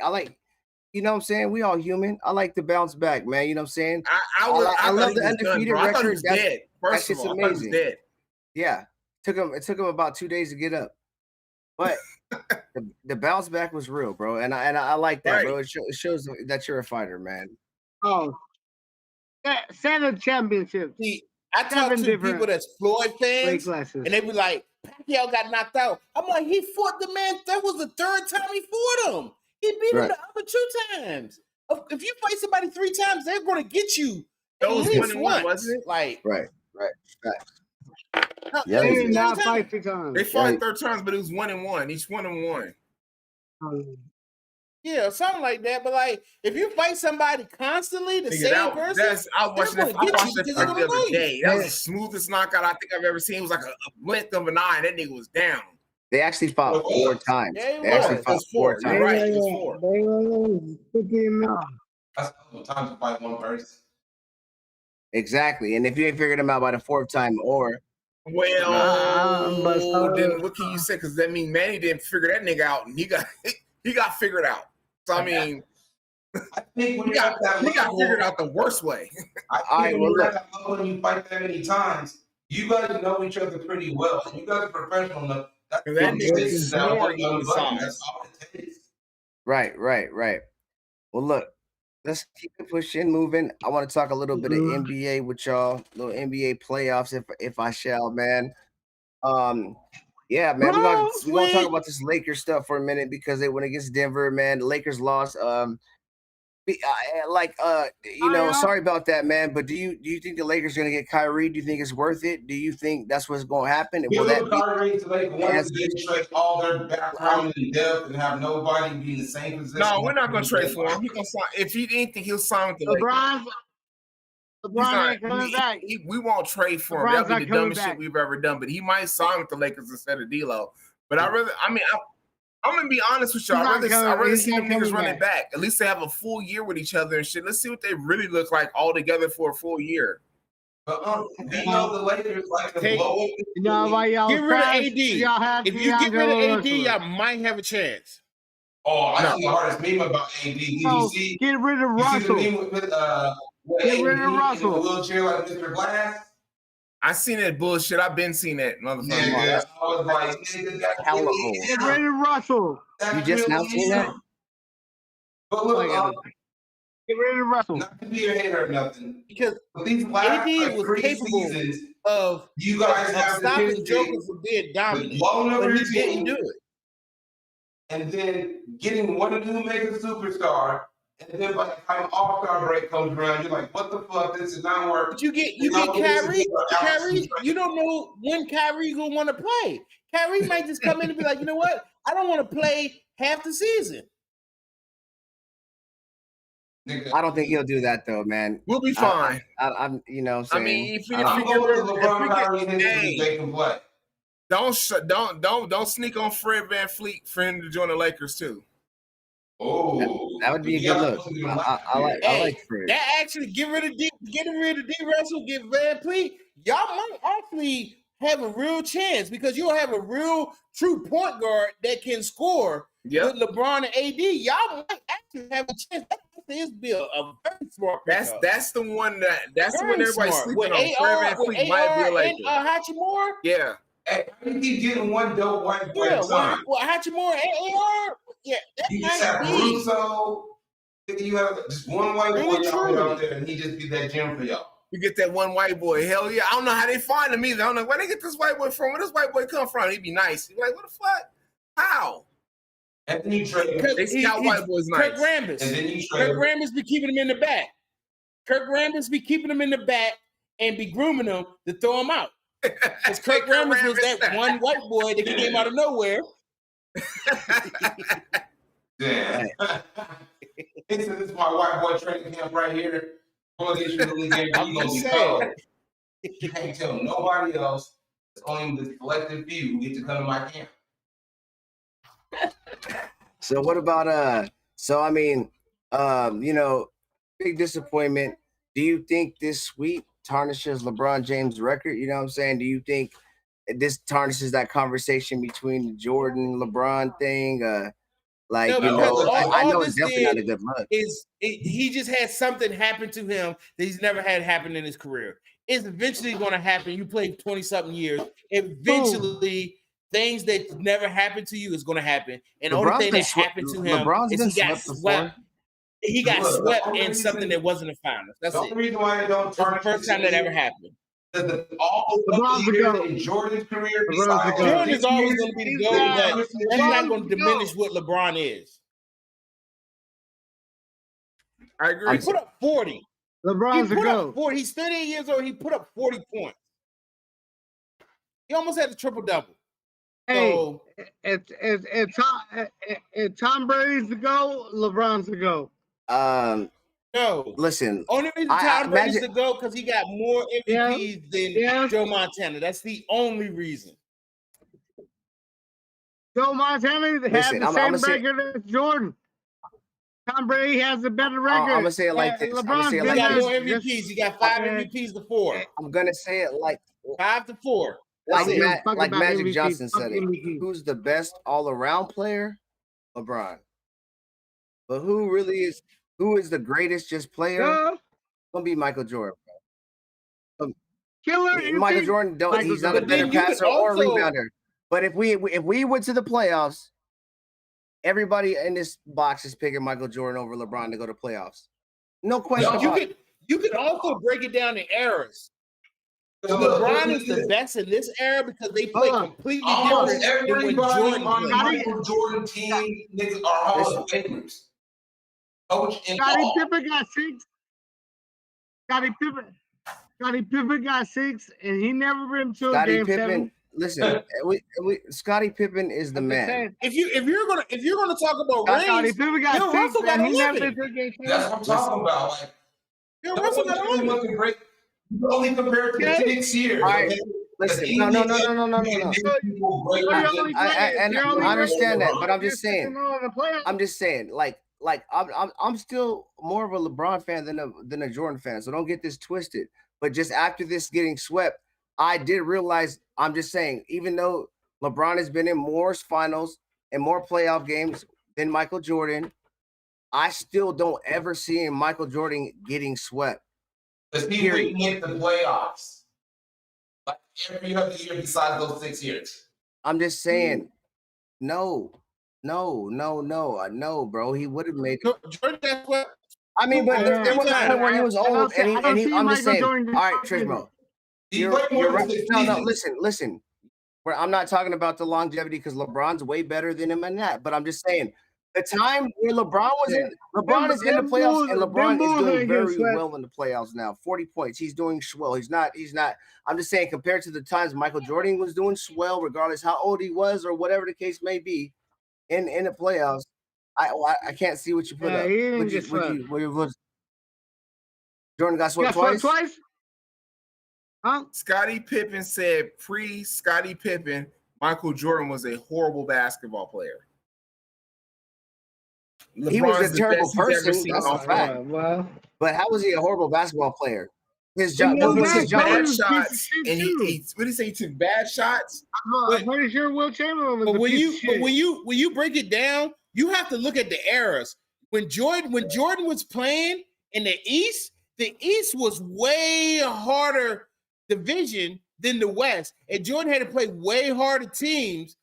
You know what I'm saying? We all human. I like to bounce back, man. You know what I'm saying? I I love thought the he was done, undefeated bro. I thought he record. was dead. First shit's of all, I thought he was amazing. dead. Yeah. It took him about 2 days to get up. But the bounce back was real, bro. And I like that, Right. bro. It shows that you're a fighter, man. Oh, 7 championships, See, I talk 7 to different people that's Floyd weight fans, classes. and they be like, Pacquiao got knocked out. I'm like, he fought the man. That was the third time he fought him. He beat him Right. the other 2 times. If you fight somebody 3 times, they're going to get you. That at was least 1-1, once. wasn't it? Like, Right. no, Yeah, it They was did the not third fight time. 3 times. They fought Right. 3 times, but it was 1-1. Each 1-1. Yeah, something like that. But like, if you fight somebody constantly, the same person, I watched that they're gonna get you fight because the they're gonna other know you. day. That was the smoothest knockout I think I've ever seen. It was like a blink of an eye. That nigga was down. They actually fought 4 times. Yeah, it They actually was. fought 4 You're times. right. It was 4. They were 15 now. That's a couple times to fight one person. Exactly. And if you ain't figured them out by the fourth time, or Well, then what can you say? Because that means Manny didn't figure that nigga out, and he got figured out. So I mean, I think when he you're got at that level, figured out the worst way. I think All right, when well, you're look. at that level and you fight that many times, you guys know each other pretty well. You guys are professional enough. That's And that all it nigga takes is that snoring one on button. the That's sides. all it takes. Right. Well, look, let's keep it pushing, moving. I want to talk a little bit of NBA with y'all, little NBA playoffs, if I shall, man. Yeah, man, we're gonna talk about this Lakers stuff for a minute because they went against Denver, man. The Lakers lost. Sorry about that, man. But do you think the Lakers are gonna get Kyrie? Do you think it's worth it? Do you think that's what's gonna happen? Give Will that them be Kyrie to like once again trade all their background and depth and have nobody be in the same position. No, we're not gonna trade for him. He gonna sign. If he didn't think he'll sign with the Lakers, LeBron ain't coming back. We won't trade for him. That'll be the dumbest shit we've ever done. But he might sign with the Lakers instead of D'Lo. But I'm gonna be honest with you. I'd rather see them niggas running back. At least they have a full year with each other and shit. Let's see what they really look like all together for a full year. But you know the Lakers like to blow up. You know why y'all Get rid of trash? AD. Y'all have If you get rid of AD, Russell. y'all might have a chance. Oh, I see the hardest meme about AD. Did you see? Get rid of You see Russell. the meme with Get rid of AD Russell. in a wheelchair like Mr. Glass? I seen that bullshit. I've been seeing that motherfucker. Yeah, I was like, nigga, that's hella really old. Get rid of Russell. You just now seen that? But look, Get rid of Russell. not to be a hater or nothing, Because but these last AD was three capable seasons, of you guys have stopping the Joker history from being dominant, with blowing over but your he didn't team do it. and then getting one new mega superstar, and then by the time All-Star break comes around, you're like, what the fuck? This is not working. But you get Kyrie. Kyrie, you don't know when Kyrie gonna want to play. Kyrie might just come in and be like, you know what? I don't want to play half the season. I don't think he'll do that though, man. We'll be fine. I'm saying. I mean, if I'm going with LeBron, Kyrie, and they can play. Don't sneak on Fred VanVleet for him to join the Lakers too. Oh, that would be a good look. I like Fred. That actually getting rid of D Russell, get VanVleet. Y'all might actually have a real chance because you'll have a real true point guard that can score with LeBron and AD. Y'all might actually have a chance. That is Bill a very smart pickup. That's the one everybody's sleeping on. Fred VanVleet might be a Laker. Hachimura? Yeah. Hey, I keep getting one dope white boy at a time. Hachimura and AR? Yeah. You just have Russo. You have just one white boy out there, and he just be that gem for y'all. You get that one white boy. Hell yeah. I don't know how they find him either. I don't know where they get this white boy from. Where does white boy come from? He'd be nice. He'd be like, what the fuck? How? And then you trade him. They scout white boys nice. Kirk Rambis. And then you trade Kirk Rambis be keeping him in the back. Kirk Rambis be keeping him in the back and be grooming him to throw him out. Because Kirk Rambis was that one white boy that came out of nowhere. Yeah. This is my white boy training camp right here. I'm gonna be cold. You can't tell nobody else. It's only the collective few who get to come to my camp. So what about big disappointment. Do you think this sweep tarnishes LeBron James' record? You know what I'm saying? Do you think this tarnishes that conversation between the Jordan LeBron thing? I know it's definitely not a good look. He just had something happen to him that he's never had happen in his career. It's eventually going to happen. You played 20-something years. Eventually, things that never happened to you is going to happen. And the only thing that happened to him is he got swept. He got swept in something that wasn't a finals. That's it. The reason why I don't tarnish the first time that ever happened. All the years in Jordan's career, Jordan is always going to be the GOAT, but that's not going to diminish what LeBron is. I agree. He put up 40. LeBron's he a put GOAT. up 40. He's 38 years old. He put up 40 points. He almost had a triple-double. Hey, So, if Tom Brady's the GOAT, LeBron's the GOAT. No. Listen. Only reason Tom Brady's the GOAT because he got more MVPs than Joe Montana. That's the only reason. Joe Montana had the same record as Jordan. Tom Brady has a better record. I'm gonna say it like this. I'm gonna LeBron's say it He like got this. more MVPs. He got 5 MVPs to 4. I'm gonna say it like 5 to 4. like That's it. like Magic MVP. Johnson Fuck said it. MVP. Who's the best all-around player? LeBron. But who is the greatest just player? Yeah. Gonna be Michael Jordan. Killer. you Michael think? Jordan don't. Michael He's not a But better then you could passer or also rebounder. But if we went to the playoffs, everybody in this box is picking Michael Jordan over LeBron to go to playoffs. No question. you could also break it down in eras. LeBron is the best in this era because they play completely Almost different than when everybody Jordan on the played. Michael Jordan team niggas are Hall of Famers. Coach and Scottie all. Pippen got 6. Scottie Pippen got 6, and he never been to a Scottie game Pippen. 7. Listen, Scottie Pippen is the I'm just man. saying. If you're gonna talk about Scottie rings, Pippen got Bill 6, Russell got and he never 11. been to a game 7. That's what I'm talking about. Like, Bill no Russell one got really 11. wants to break. You only compare it to 6 years. All right. Okay? Listen, The no. Eagles people break You're it. only I you're only understand that, breaking- but I'm you're just saying. sitting on the playoffs. I'm just saying, like I'm still more of a LeBron fan than a Jordan fan. So don't get this twisted. But just after this getting swept, I did realize. I'm just saying, even though LeBron has been in more finals and more playoff games than Michael Jordan, I still don't ever see Michael Jordan getting swept. Because he wouldn't hit the playoffs. Like every other year besides those 6 years. I'm just saying, no, bro. He would have made it. Jordan got swept. I mean, but there was a point where he was old, and I'm just saying. All right, Trismo, you're right. No, listen. I'm not talking about the longevity because LeBron's way better than him in that. But I'm just saying, the time where LeBron is in the playoffs, and LeBron is doing very well in the playoffs now. 40 points. He's doing swell. He's not. I'm just saying, compared to the times Michael Jordan was doing swell, regardless how old he was or whatever the case may be, in the playoffs, I can't see what you put up. He didn't get swept. Jordan got swept twice? Huh? Scottie Pippen said pre-Scottie Pippen, Michael Jordan was a horrible basketball player. He was LeBron's a the terrible best he's ever person. seen That's all a fact. time. Well, But how was he a horrible basketball player? His job. He was What's his bad. job? Bad was shots, piece of and shit, too. he what did he say? He took bad shots. I'm pretty sure Will Chamberlain was But a piece of shit. when you break it down, you have to look at the eras. When Jordan was playing in the East was way harder division than the West, and Jordan had to play way harder teams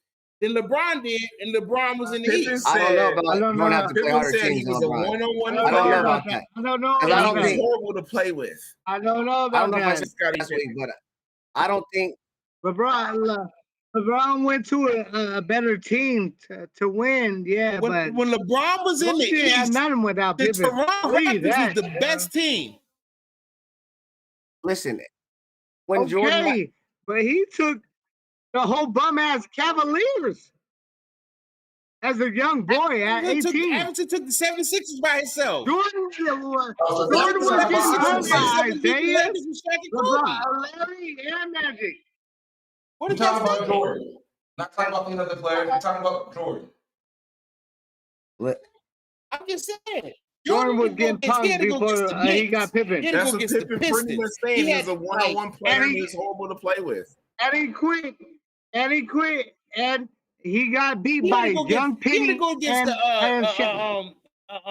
than LeBron did, and LeBron was in the Pippen East. I don't know, said- but you don't have to play Pippen harder said he teams was than a LeBron. one-on-one I don't know player. about that. I don't know. Because I don't He was think- horrible to play with. I don't know I don't about know if I that. said Scottie last week, but I don't think. LeBron went to a better team to win. Yeah, When but LeBron was in the Bullshit had East, nothing without the Pippen. Toronto Believe Raptors that, was the best team. Listen, when Jordan, Okay, but he took the whole bum ass Cavaliers as a young boy at 18. Everton took the 76ers by himself. Jordan was Jordan getting hung by Isaiah, Kobe. Larry, and Magic. What We're did that talking about say? Jordan. Not talking about the other players. We're talking about Jordan. I'm just saying. Jordan was getting he had punked to go before against the he Knicks. got Pippen. He had to That's go what against the Pippen pretty much Pistons. saying. He He had was a one-on-one player, and and he- he was horrible to play with. And he quit. And he got beat He by had to go Young against, he had Penny to go against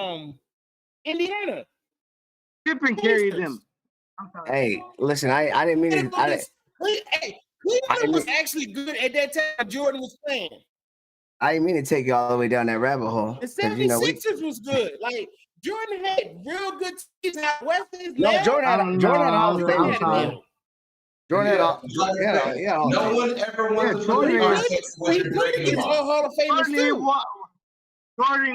and Indiana. Pippen carried Pacers. them. I'm sorry. hey, listen, I didn't mean He had to it. go against- Hey, Cleveland was actually good at that time Jordan was playing. I didn't mean to take you all the way down that rabbit hole. The 'cause, you know, 76ers was good. Like, Jordan had real good teams out west is no, now. Jordan had I'm Hall of sorry. Fame He had too. a sorry. deal. Jordan had all. Like, Yeah, all no that. one ever wants to Jordan put He the played context against when you're breaking them all off. Hall of Famers too.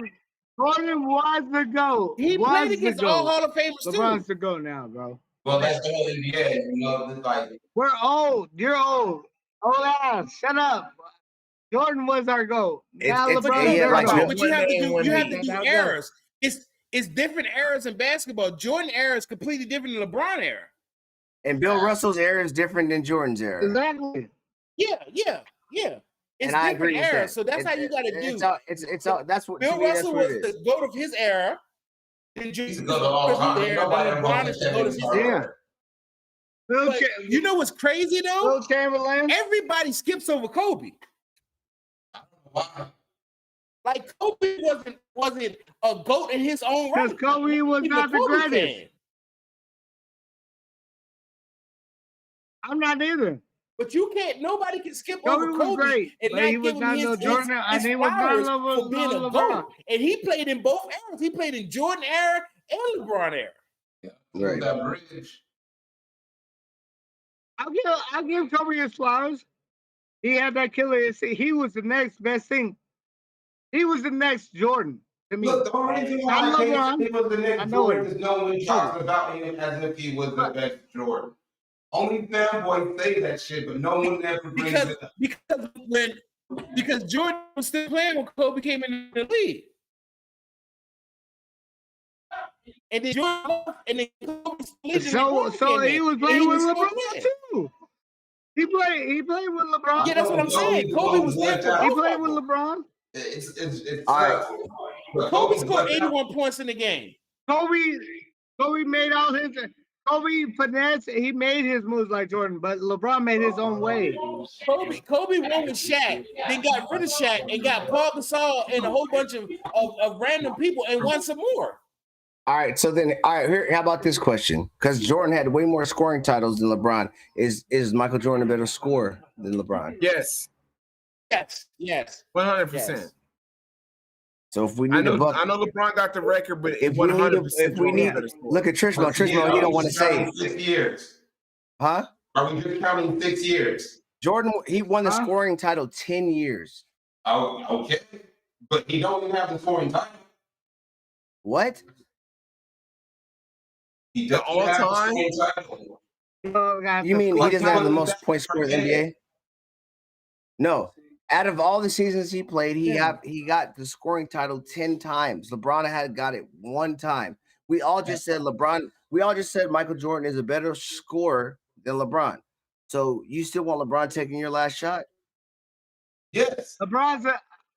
Jordan was the GOAT. He was played the against all GOAT. Hall of Famers LeBron's too. the GOAT now, bro. Well, that's the whole NBA. You know, it's like We're old. You're old. Old ass. Shut up. Jordan was our GOAT. Now It's- LeBron's yeah, our like, GOAT. But you have to do Now go. eras. It's different eras in basketball. Jordan era is completely different than LeBron era. And Bill Russell's era is different than Jordan's era. Exactly. Yeah. It's And I agree different with eras, that. so that's how you got to do. It's all. That's what. Bill to me, that's Russell what was it is. the GOAT of his era. then He used to go to all time. there, Nobody then ever LeBron wants is to go to to Yeah. But you know what's crazy though? Will Chamberlain. Everybody skips over Kobe. I don't know why. Like Kobe wasn't a GOAT in his own right. Because Kobe was He's not a the Kobe greatest. fan. I'm not either. But you can't. Nobody can skip Kobe over was Kobe great, and but not he was give him not his, no his, Jordan, his and he was not flowers no for being a LeBron. GOAT. And he played in both eras. He played in Jordan era and LeBron era. Yeah, Right. that bridge. I'll give Kobe his flowers. He had that killer instinct. He was the next best thing. He was the next Jordan to me. Look, the only reason why I'm I can't LeBron. say he was the I next know Jordan it. is no one talks about him as if he was the next Jordan. Only fanboys say that shit, but no one ever brings it up. Because Jordan was still playing when Kobe came in the league. And then Jordan and then Kobe So he was playing with LeBron too. He played with LeBron. Yeah, that's what I'm saying. Kobe was there for He both played of with them. LeBron. It's All right. Kobe scored 81 points in the game. Kobe made all his Kobe finesse. He made his moves like Jordan, but LeBron made his own way. Kobe won with Shaq, then got rid of Shaq and got Paul Gasol and a whole bunch of random people and won some more. All right, so then, all right, here, how about this question? Because Jordan had way more scoring titles than LeBron. Is Michael Jordan a better scorer than LeBron? Yes. Yes. 100%. Yes. So if we I need know, a buck, I know LeBron got the record, but if we need, 100%. if we need, look at Trishmo. Trishmo, you don't want to say, 6 years. huh? Are we just counting 6 years? Jordan, he won the scoring title 10 years. Oh, okay. But he don't even have the scoring title. What? He The doesn't have all-time? the scoring title. You mean he doesn't have the most What points scored in the NBA? No. Out of all the seasons he played, he got the scoring title 10 times. LeBron got it 1 time. We all just said Michael Jordan is a better scorer than LeBron. So you still want LeBron taking your last shot? Yes. LeBron's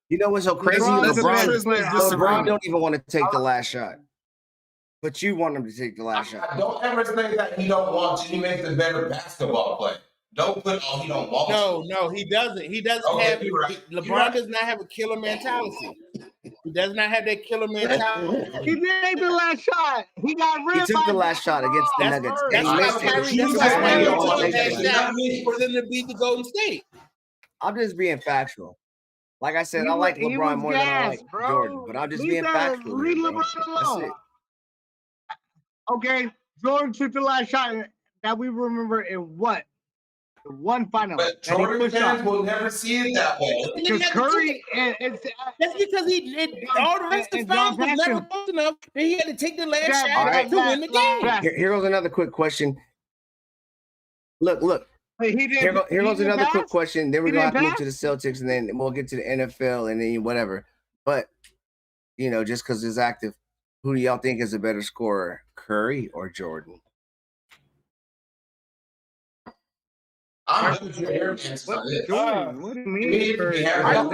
You know what's so crazy? LeBron don't even want to take the last shot. But you want him to take the last shot. Don't ever say that he don't want to. He makes a better basketball player. Don't put he don't want to. No, he doesn't. He doesn't have LeBron does not have a killer mentality. He does not have that killer mentality. He didn't take the last shot. He got rid. He took the last shot against the Nuggets. That's And he why missed it. Kyrie. That's why he don't took take that the shot shot. for them to beat the Golden State. I'm just being factual. Like I said, He I like was LeBron more than I like gassed, bro. Jordan, but I'm just being factual. Leave here, man. LeBron That's alone. it. Okay, Jordan took the last shot that we remember in what? The one final. But that he Jordan pushed fans off. will never see it that way. Because Curry and That's because all the rest of the fans was never close enough, and he had to take the last shot to win the game. Here goes another quick question. Look. He didn't, Here goes another quick pass? question. Then we're He gonna have didn't to move to pass? the Celtics, and then we'll get to the NFL, and then whatever. But just because it's active, who do y'all think is a better scorer, Curry or Jordan? I'm not sure. Jordan, what do you mean? Me, Curry? yeah, I don't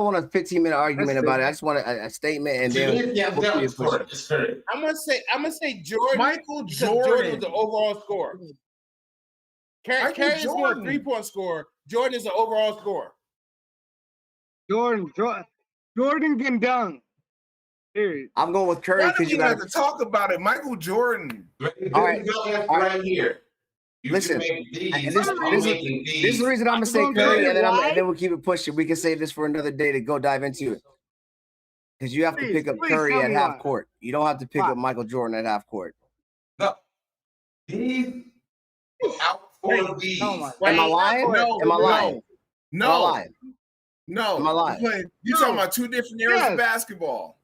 want a 15-minute argument about it. I just want a statement, and then I'm gonna say Jordan. Michael because Jordan. Jordan was the overall scorer. Curry is more a Jordan. 3-point scorer. Jordan is the overall scorer. Jordan can dunk. Period. I'm going with Curry Why do because you you have got to talk about it? Michael Jordan. All right. Right here. Listen, this this is the reason I'm gonna say gonna Curry, tell and you then why? then we'll keep it pushing. We can save this for another day to go dive into it. Because you have to pick up Please Curry tell at me half why. court. You don't have to pick Why? up Michael Jordan at half court. No. He's out for these. Oh my Am I lying? No, Am I lying? Am I No, lying? no. Am I lying? You're talking about 2 different eras Yes. of basketball.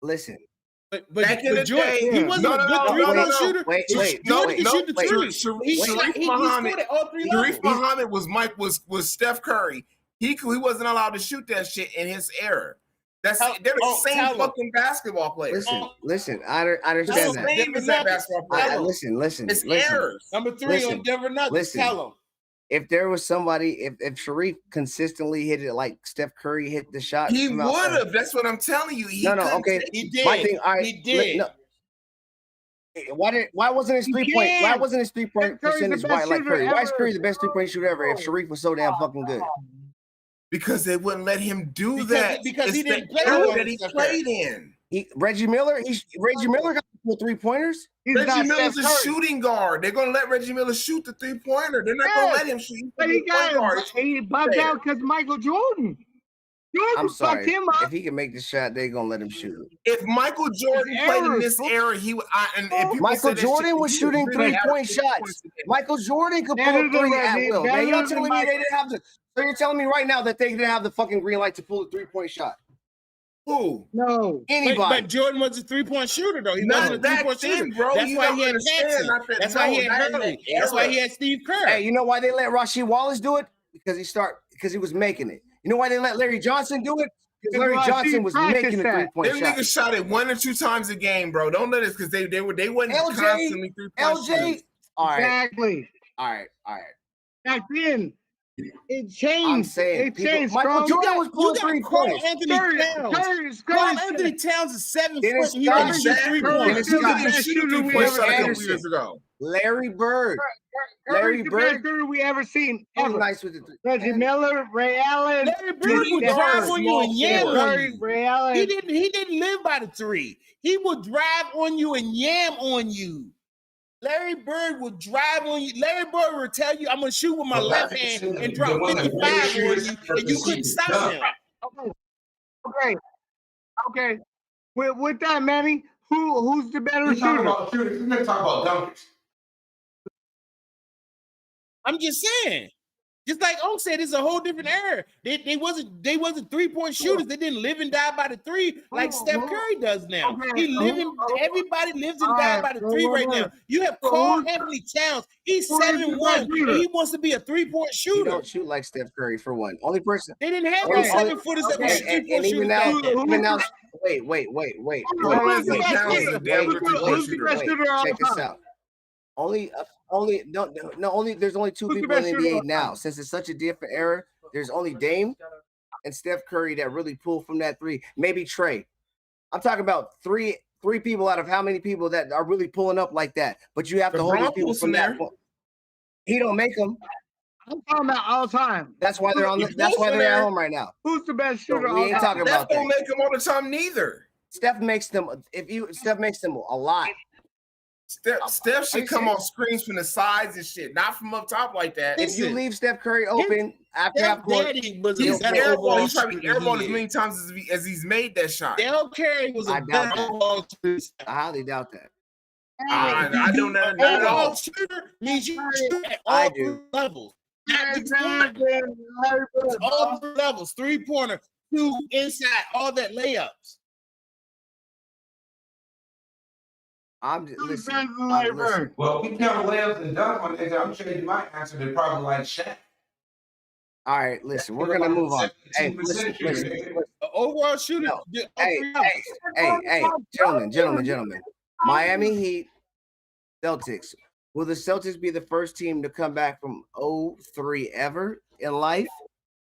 Listen. But Back in the Jordan, day, he wasn't no, a no, good no, three-point no, no. shooter. Wait. Jordan can shoot the wait. three. He Sharif scored at all 3 levels. Sharif Muhammad was Steph Curry. He wasn't allowed to shoot that shit in his era. They're the same fucking basketball players. Listen. I understand It's that. the same as that basketball player. Listen. It's listen. errors. Number 3 Listen, on Denver Nuggets. listen. Tell him. if there was somebody, if Sharif consistently hit it like Steph Curry hit the shot, He from would outside- have. That's what I'm telling you. He No, couldn't okay. take He it. did. My thing, He did. No, why wasn't his He 3-point? Why can't. wasn't his 3-point Curry's the percentage best why like shooter Curry? Why is ever. Curry the best 3-point shooter ever if Sharif was so damn fucking good? Because they wouldn't let him do Because- that. because It's he didn't the play era well that he with Steph played in. Reggie Miller got 3-pointers. He's Reggie not Miller's Steph a Curry. shooting guard. They're gonna let Reggie Miller shoot the 3-pointer. They're not gonna Yeah, let him shoot. But he bugged out because Michael Jordan. I'm Jordan fucked sorry. him up. If he can make the shot, they're gonna let him shoot it. If Michael Jordan His played in errors, this bro. era, he would. And people Michael say that Jordan shit, was he shooting really 3-point averaged shots. points a game. Michael Jordan could pull Better a than 3 at Reggie, will. Now better y'all than telling me Michael. they didn't have the. So you're telling me right now that they didn't have the fucking green light to pull a 3-point shot? Who? No. Anybody? But Jordan was a 3-point shooter, though. He Not wasn't a back 3-point then, shooter. bro. That's You why don't he had understand. Paxson. Not that- That's why he no, had not in that Hurley. That's why era. he had Steve Kerr. Hey, you know why they let Rasheed Wallace do it? Because he was making it. You know why they let Larry Johnson do it? Because Larry Rasheed Johnson was making practiced a that. 3-point Them shot. niggas shot it 1 or 2 times a game, bro. Don't let us because they wasn't LJ, constantly 3-point LJ. shooters. All right, Exactly. all right. Back then, it changed. I'm saying it people, changed. Michael Strong. Jordan was You pulling got 3 Carl points. Anthony Towns. Carl Anthony Towns is 7 Dennis foot and he can Scott. shoot Exactly. 3-pointers. Dennis Still the Scott. best shooter we Point ever shot a couple Anderson. years ago. Larry Bird. Larry Larry the Bird. best shooter we ever seen. He was Ever. nice with the 3. Reggie Miller, Ray Allen. Larry Bird would Steph drive Curry, on you and yam Steph on Curry, you. Ray Allen. He didn't live by the 3. He would drive on you and yam on you. Larry Bird would drive on you. Larry Bird would tell you, I'm going to shoot with my But left back hand then, and the drop one that 55 on shooters you, for and you the couldn't season. stop him. Okay. With that, Manny, who's the better We're talking shooter? about shooters. We're not talking about dunkers. I'm just saying. Just like Oak said, it's a whole different era. They wasn't 3-point shooters. They didn't live and die by the 3 like Steph Curry does now. Everybody lives and dies by the 3 right now. You have Carl Anthony Towns. He's 7'1", and he wants to be a 3-point He shooter. don't shoot like Steph Curry for one. Only person. They didn't have Okay. no 7-footers that was And 3-point even shooters now, back then. even now. Wait. Who's the best Towns is a shooter? damn good Who's the best shooter all Check this time? out. Only there's only 2 Who's the people in best the shooter NBA all now. time? Since it's such a different era, there's only Dame and Steph Curry that really pull from that 3. Maybe Trey. I'm talking about three people out of how many people that are really pulling up like that. But you have to hold those LeBron people pulls from in that there. point. He don't make them. I'm talking about all time. That's why they're that's why they're at home right now. Who's the best So shooter we all ain't time? talking Steph about don't that. make them all the time neither. Steph makes them. Steph makes them a lot. Steph should come off screens from the sides and shit, not from up top like that. If you Listen, leave Steph Curry open after Steph half court, Daddy was He's a better airball. overall He's probably shooter than airballed he as many is. times as he's made that shot. Dale Carey was I a doubt better that. overall shooter. I highly doubt that. I don't know. Not at all. Overall shooter means you shoot at I all do. 3 levels. Not just one. Exactly. Larry Bird, It's all 3 levels, 3-pointer, 2 inside, all that layups. I'm just Who's listen. better than Larry Bird? Well, if we count layups and dunks, my nigga, I'm sure you might answer to probably like Shaq. All right, listen. We're gonna move on. Hey, 72% shooter, listen. nigga. An overall shooter, No. did all Hey, 3 levels. hey, gentlemen. Miami Heat, Celtics. Will the Celtics be the first team to come back from 0-3 ever in life?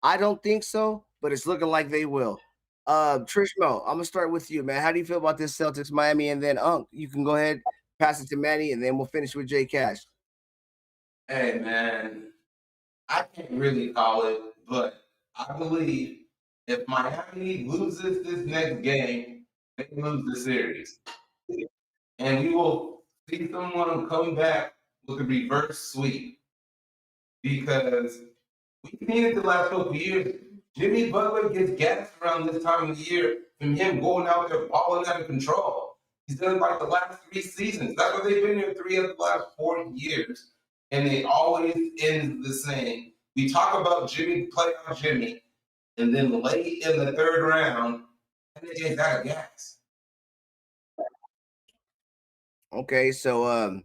I don't think so, but it's looking like they will. Trishmo, I'm gonna start with you, man. How do you feel about this Celtics Miami? And then Unc, you can go ahead, pass it to Manny, and then we'll finish with Jay Cash. Hey, man, I can't really call it, but I believe if Miami loses this next game, they lose the series. And we will see someone come back with a reverse sweep because we've seen it the last couple of years. Jimmy Butler gets gassed around this time of the year from him going out there balling out of control. He's done it like the last 3 seasons. That's why they've been here 3 of the last 4 years. And they always end the same. We talk about Jimmy, playoff Jimmy, and then late in the 3rd round, and they get out of gas. Okay, so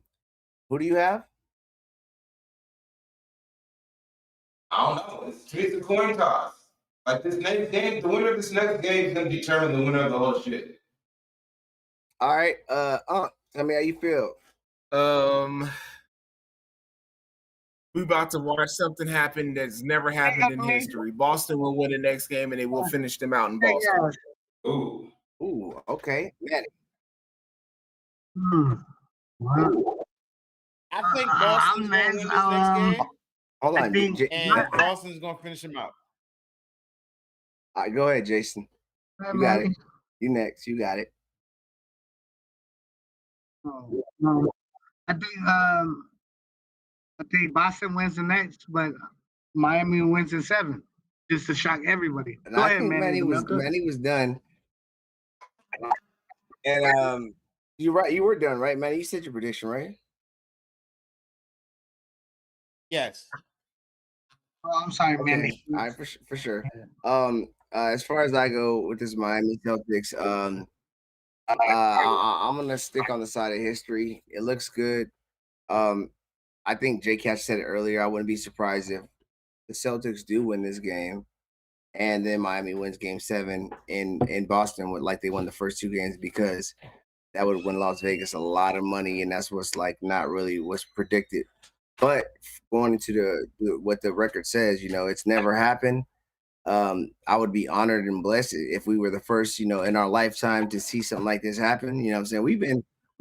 who do you have? I don't know. It's a coin toss. Like this next game, the winner of this next game is gonna determine the winner of the whole shit. All right, tell me how you feel. We about to watch something happen that's never happened in history. Boston will win the next game, and they will finish them out in Boston. Ooh. Ooh, okay. Manny. Wow. I think Boston's going to win this next game, Hold on. and Boston's going to finish them out. All right, go ahead, Jason. You got it. You next. You got it. I think Boston wins the next, but Miami wins in 7, just to shock everybody. And Go I ahead, think Manny Manny was done. And you're right. You were done, right, Manny? You said your prediction, right? Yes. Oh, I'm sorry, Okay. Manny. All right, for sure. As far as I go with this Miami Celtics, I'm gonna stick on the side of history. It looks good. I think J Cash said it earlier. I wouldn't be surprised if the Celtics do win this game, and then Miami wins Game 7 in Boston with like they won the first 2 games, because that would win Las Vegas a lot of money, and that's what's like not really what's predicted. But going into what the record says, it's never happened. I would be honored and blessed if we were the first, in our lifetime to see something like this happen. You know what I'm saying? We've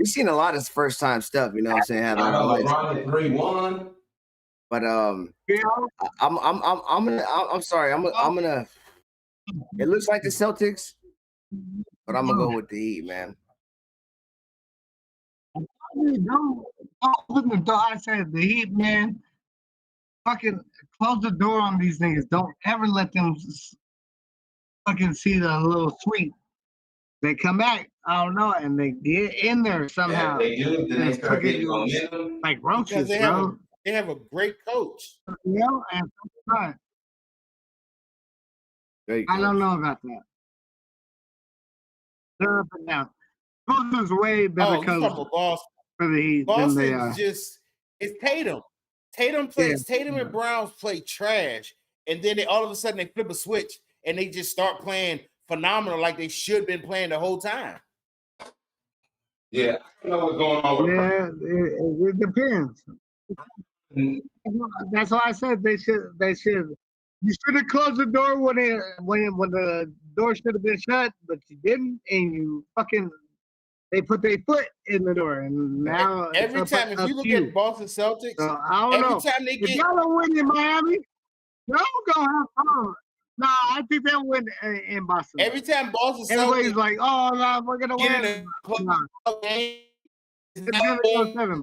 seen a lot of first time stuff, you know what I'm saying, happen in our lives. LeBron at 3-1. But I'm sorry. I'm gonna it looks like the Celtics, but I'm gonna go with the Heat, man. Don't open the door. I said the Heat, man. Fucking close the door on these niggas. Don't ever let them fucking see the little sweep. They come back, I don't know, and they get in there somehow. Yeah, they do. Then they start getting momentum. Like roaches, Because bro. they have a great coach. And I don't know about that. They're up and down. Boston's way better Oh, you talking coach about Boston? for the Heat than they are. Boston's it's Tatum. Tatum and Browns play trash, and then all of a sudden they flip a switch and they just start playing phenomenal like they should have been playing the whole time. Yeah, I don't know what's going on with Yeah, it depends. That's why I said they should. You should have closed the door when the door should have been shut, but you didn't, and they put their foot in the door, and now every time if you look at Boston Celtics, so, I don't know. time they if y'all don't win in Miami, y'all gonna have fun. No, I think they'll win in Boston. Every time Boston Celtics, everybody's like, "Oh, no, we're gonna win." It's gonna go 7,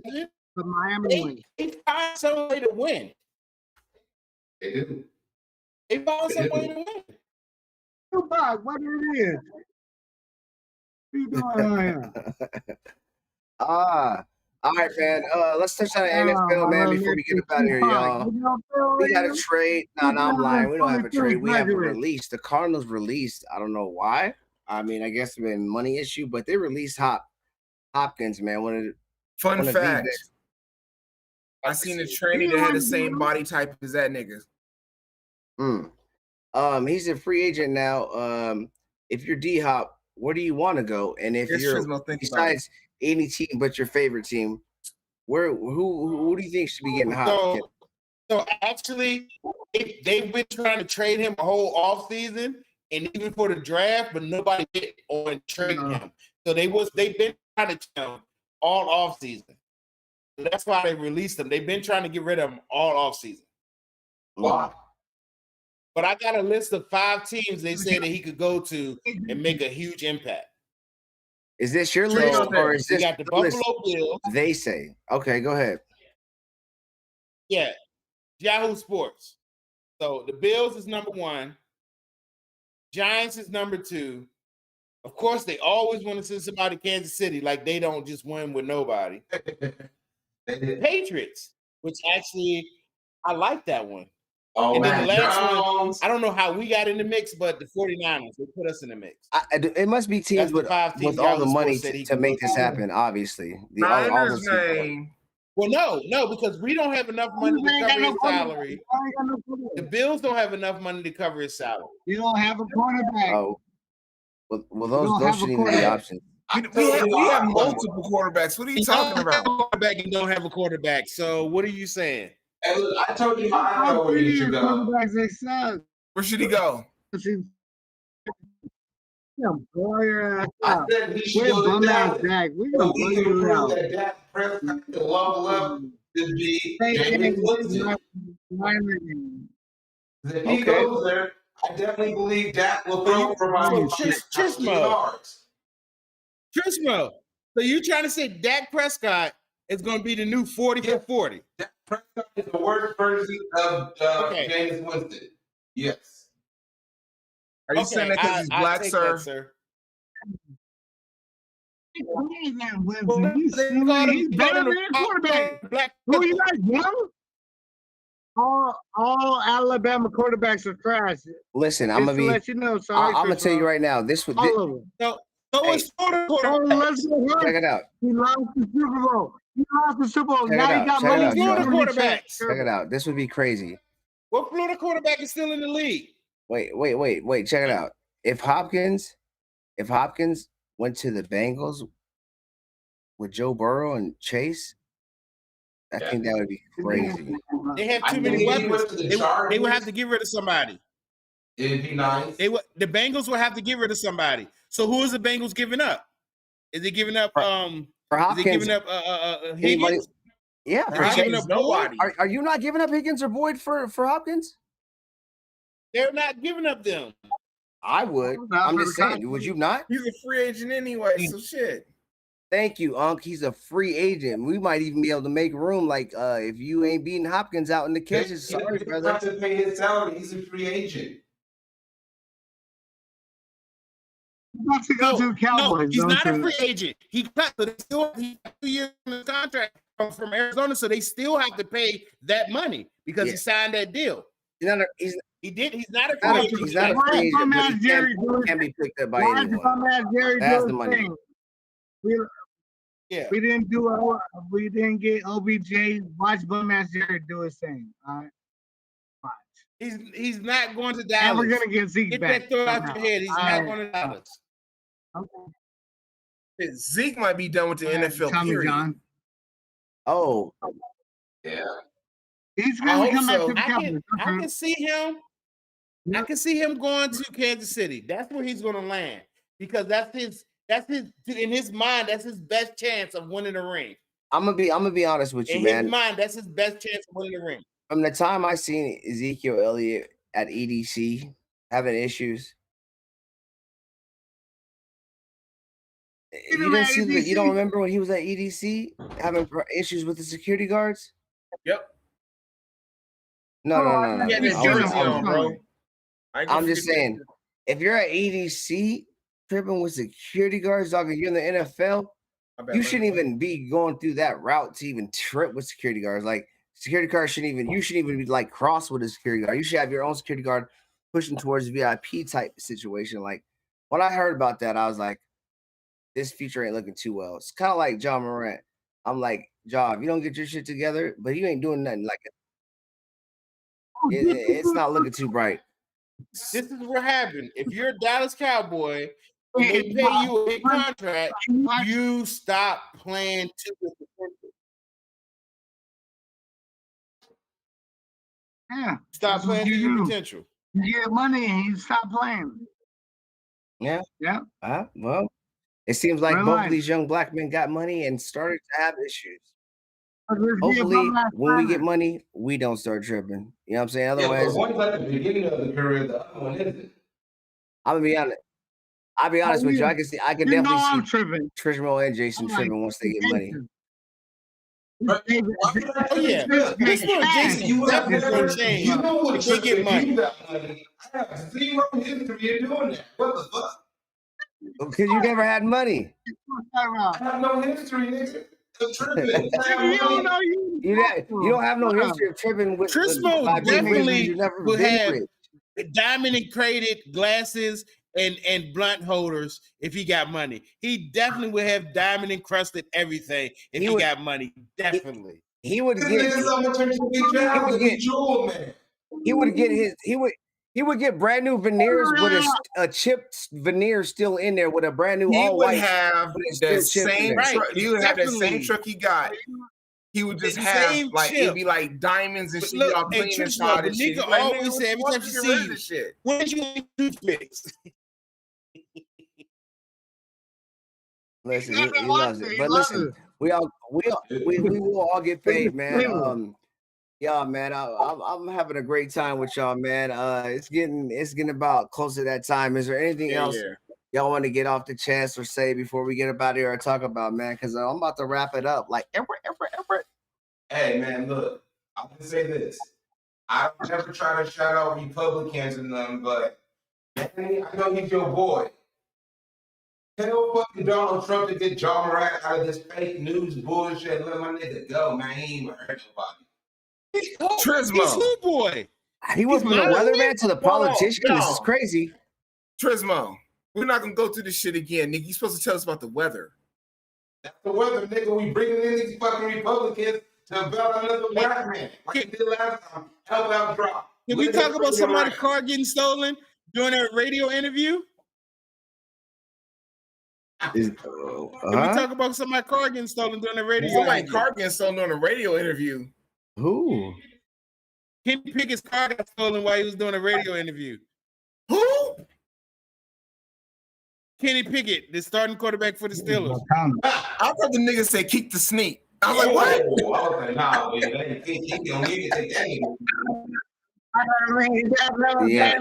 but Miami wins. They find some way to win. They do. They find some way to win. What it is? What you doing here? All right, man. Let's touch on the NFL, man, before we get up out of here, y'all. We got a trade. No, I'm lying. We don't have a trade. We have a release. The Cardinals released. I don't know why. I mean, I guess it's been a money issue, but they released Hopkins, man. Fun fact. I seen a trainee that had the same body type as that nigga. He's a free agent now. If you're D-Hop, where do you want to go? And if you're besides any team but your favorite team, who do you think should be getting hot? So actually, they've been trying to trade him a whole offseason and even for the draft, but nobody did on trading him. So they've been trying to trade him all offseason. So that's why they released him. They've been trying to get rid of him all offseason. Wow. But I got a list of 5 teams they said that he could go to and make a huge impact. Is this your list or is this got the Buffalo Bills? They say. Okay, go ahead. Yeah, Yahoo Sports. So the Bills is number 1. Giants is number 2. Of course, they always want to send somebody to Kansas City, like they don't just win with nobody. Patriots, which actually I like that one. Oh, and then the last one, I don't know how we got in the mix, but the 49ers, they put us in the mix. It must be teams with all the money to make this happen, obviously. Niners, man. Well, no, because we don't have enough money to cover his salary. The Bills don't have enough money to cover his salary. You don't have a quarterback. Oh, well, those shouldn't even be options. We have multiple quarterbacks. What are you talking about? Quarterback and don't have a quarterback. So what are you saying? Hey, look, I told you I know where you should go. Quarterbacks, they suck. Where should he go? Yeah, blow your ass I out. said he should We're go to bum ass Dallas. Dak. We So gonna we blow can you prove out. that Dak Prescott can level up to be Same James thing. Winston. If he goes there, I definitely believe Dak will throw for about So 1,000 Chismo, yards. Chismo. So you trying to say Dak Prescott is going to be the new 40 for 40? Dak Prescott is the worst version of James Winston. Yes. Are you saying that because he's black, take sir? that, sir. He's not Well, Winston. He's they silly. call him- He's they call better him than the quarterback. Black Who you guys know? All Alabama quarterbacks are trash. Listen, Just to let you know. Sorry, I'm gonna tell you right now. This would. all of them. So Hey. is Florida Oh, quarterback. let's go Check first. it out. He lost the Super Bowl. He lost the Super Bowl. Check it Now out. he got Check it money. out, Florida John. quarterbacks. Check it out. This would be crazy. What Florida quarterback is still in the league? Wait. Check it out. If Hopkins went to the Bengals with Joe Burrow and Chase, I think that would be crazy. They have I too think many if he weapons. went to the They Chargers, would have to get rid of somebody. it'd be nice. The Bengals will have to get rid of somebody. So who is the Bengals giving up? Is they giving up For is Hopkins, they giving up anybody? Higgins? Yeah, Are for they giving Chase. up Boyd? Are you not giving up Higgins or Boyd for Hopkins? They're not giving up them. I would. I'm just saying. Would you not? He's a free agent anyway, so shit. Thank you, Unc. He's a free agent. We might even be able to make room. Like, if you ain't beating Hopkins out in the catches, You sorry, don't brother. have to pay his salary. He's a free agent. About to go to the Cowboys. he's not a don't free you? agent. He got 2 years in the contract from Arizona, so they still have to pay that money because he signed that deal. He's not a He's not a not free a- agent. he's not a Why free is agent, bum but ass he Jerry doing? can't be picked up by Why is anyone. bum ass Jerry That's the doing money. thing? Yeah. We didn't get OBJ. Watch bum ass Jerry do his thing. All right. Watch. He's not going to And Dallas. we're gonna get Zeke Get back. that throw out somehow. your head. He's All not right. going to Dallas. Okay. Zeke might be done with the NFL. Tommy Period. John. Oh, Yeah. He's I gonna hope come back so. to the I Cowboys. can see him. I can see him going to Kansas City. That's where he's going to land because that's his in his mind. That's his best chance of winning a ring. I'm gonna be honest with you, In man. his mind, that's his best chance of winning a ring. From the time I seen Ezekiel Elliott at EDC having issues, you didn't see you don't remember when he was at EDC having issues with the security guards? Yep. No. He had He's that I jersey was- on, bro. I'm just saying, if you're at EDC tripping with security guards, dog, and you're in the NFL, you shouldn't even be going through that route to even trip with security guards. Like security guards shouldn't even. You shouldn't even be like cross with a security guard. You should have your own security guard pushing towards VIP type situation. Like when I heard about that, I was like, this future ain't looking too well. It's kind of like John Morant. I'm like, John, if you don't get your shit together, but you ain't doing nothing, like it's not looking too bright. This is what happened. If you're a Dallas Cowboy and they pay you a big contract, you stop playing to the potential. Yeah. Stop That's what playing to you your do. potential. You get money and you stop playing. Yeah. Yeah. Well, it seems like We're both live. of these young black men got money and started to have issues. Let's be a Hopefully, bum ass when we get planet. money, we don't start tripping. You know what I'm saying? Yeah, but Otherwise, one's at the beginning of the career, the other one isn't. I'm gonna be honest. I'll be honest with you. I can You know definitely I'm see tripping. Trishmo and Jason I'm like, tripping once they get money. But why would I Oh yeah, trip? this one, Jason, You have definitely never, gonna change you know what if they trip get if money. you got money. I have zero history of doing that. What the fuck? Because you never had money. I have no history, nigga. Of tripping. I have You don't money. know You don't have no history of tripping with Trismo by being rich definitely because you never would been have rich. diamond encrated glasses and blunt holders if he got money. He definitely would have diamond encrusted everything if he got money. Definitely. He would This get nigga's so much into big job to be jewel man. he would get brand new veneers with a chipped veneer still in there with a brand new He all would white. have but it's that still chipped in same there. truck. He would have that same Definitely. truck he got he would just The have same like chip. it'd be like diamonds and But shit. look, Y'all hey, clean Trish, inside the and shit. nigga Like, always nigga, say every what time the she fuck, see get rid of you, this shit. when did you eat toothpicks? Listen, That's he what loves it. he But loves listen, it. we will all get paid, man. Cleveland. Yeah, man, I'm having a great time with y'all, man. It's getting about close to that time. Is there anything Yeah, else yeah. y'all want to get off the chest or say before we get up out of here or talk about, man? Because I'm about to wrap it up. Like, Everett. Hey man, look, I'm gonna say this. I don't ever try to shout out Republicans and them, but Danny, I know he's your boy. Tell fucking Donald Trump to get John Morant out of this fake news bullshit and let my nigga go, man. He ain't even hurt nobody. He's Trismo. who boy? He went from the my weatherman to the Hold on, politician. This is yo. crazy. Trismo, we're not gonna go through this shit again, nigga. You supposed to tell us about the weather. That's the weather, nigga. We bringing in these fucking Republicans to about another black man. Like we did last time. Help out drop. Can we talk about somebody's car getting stolen during a radio interview? Can we talk about somebody's car getting stolen during a radio Somebody interview? car getting stolen on a radio interview. Who? Kenny Pickett's car got stolen while he was doing a radio interview. Who? Kenny Pickett, the starting quarterback for the Steelers. I thought the nigga said keep the sneak. I was like, what? I was like, nah, man. He don't need to take that anymore. Yeah.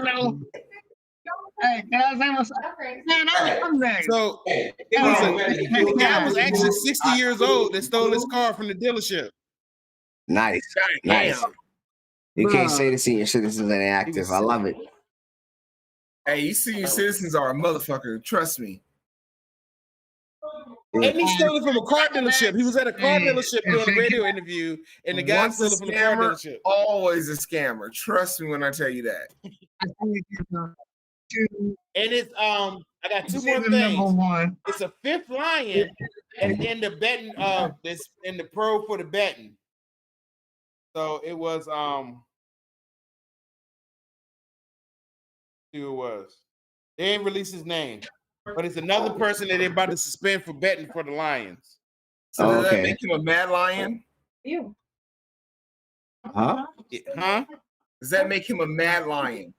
Hey, can I say what's up? Man, I'm there. So Hey, the guy was actually 60 years old that stole his car from the dealership. Nice. Damn. Nice. You can't say the senior citizens ain't active. I love it. Hey, you senior citizens are a motherfucker. Trust me. And he stole it from a car dealership. He was at a car dealership doing a radio interview, and the guy Once a stole it from the car scammer, dealership. always a scammer. Trust me when I tell you that. And it's I got two more Number things. one. It's a fifth lion, and in the betting this in the pro for the betting. So it was who it was. They didn't release his name, but it's another person that they're about to suspend for betting for the Lions. So does that Okay. make him a mad lion? Huh? Huh? Does that make him a mad lion?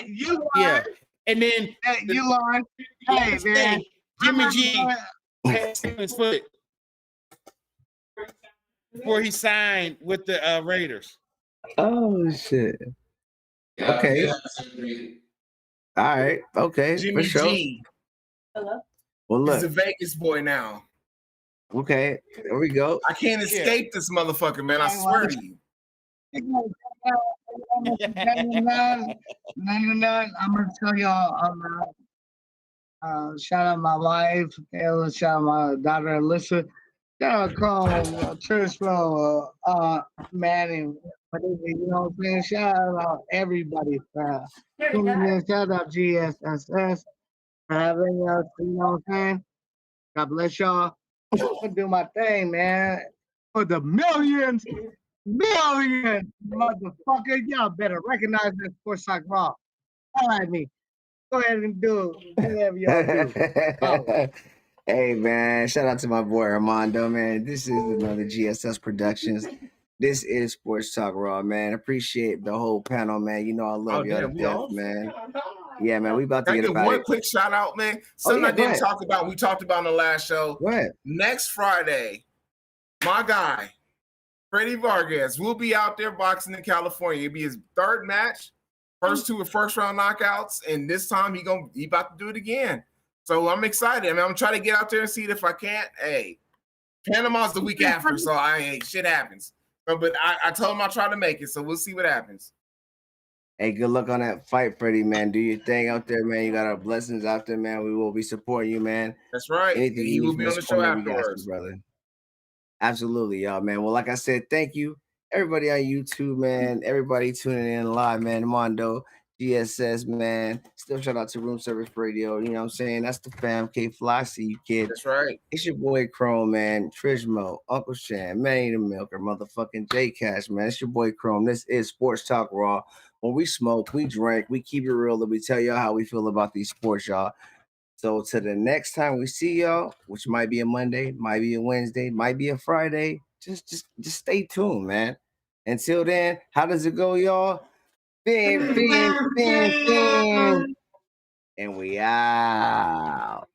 You Yeah. And then Hey, you lying. Hey, last man. thing, Jimmy G had his foot before he signed with the Raiders. Oh shit. Okay. All right. Okay. Jimmy For sure. G. Well, He's a look. Vegas boy now. Okay. There we go. I can't escape this motherfucker, man. I swear to you. I'm gonna tell y'all. Shout out my wife, Kayla. Shout out my daughter, Alyssa. Shout out Chrome, Trismo, Manny. You know what I'm saying? Shout out everybody. Shout out GSSS for having us. You know what I'm saying? God bless y'all. I'm gonna do my thing, man. For the millions, motherfucker. Y'all better recognize this Sports Talk Raw. All right, me. Go ahead and do whatever y'all do. Hey man, shout out to my boy Armando, man. This is another GSS Productions. This is Sports Talk Raw, man. Appreciate the whole panel, man. You know I love y'all to death, man. Yeah, man. We about to Can I get get about one it. quick shout out, man? Something yeah, I go didn't ahead. talk about. We talked about in the last show. Go ahead. Next Friday, my guy, Freddie Vargas, will be out there boxing in California. It'll be his third match. First two were first round knockouts, and this time he about to do it again. So I'm excited. I mean, I'm trying to get out there and see it if I can't. Hey, Panama's the week after, so shit happens. But I told him I'll try to make it, so we'll see what happens. Hey, good luck on that fight, Freddie, man. Do your thing out there, man. You got our blessings out there, man. We will be supporting you, man. That's right. Anything He you will need be from on the this show corner, we got you, afterwards. brother. Absolutely, y'all, man. Well, like I said, thank you, everybody on YouTube, man. Everybody tuning in live, man. Mondo, GSS, man. Still shout out to Room Service Radio. You know what I'm saying? That's the fam. K Fly, see you, kid. That's right. It's your boy Chrome, man. Trismo, Uncle Shan, Manny the Milker, motherfucking J Cash, man. It's your boy Chrome. This is Sports Talk Raw. When we smoke, we drink, we keep it real, and we tell y'all how we feel about these sports, y'all. So to the next time we see y'all, which might be a Monday, might be a Wednesday, might be a Friday, just stay tuned, man. Until then, how does it go, y'all? Fin. And we out.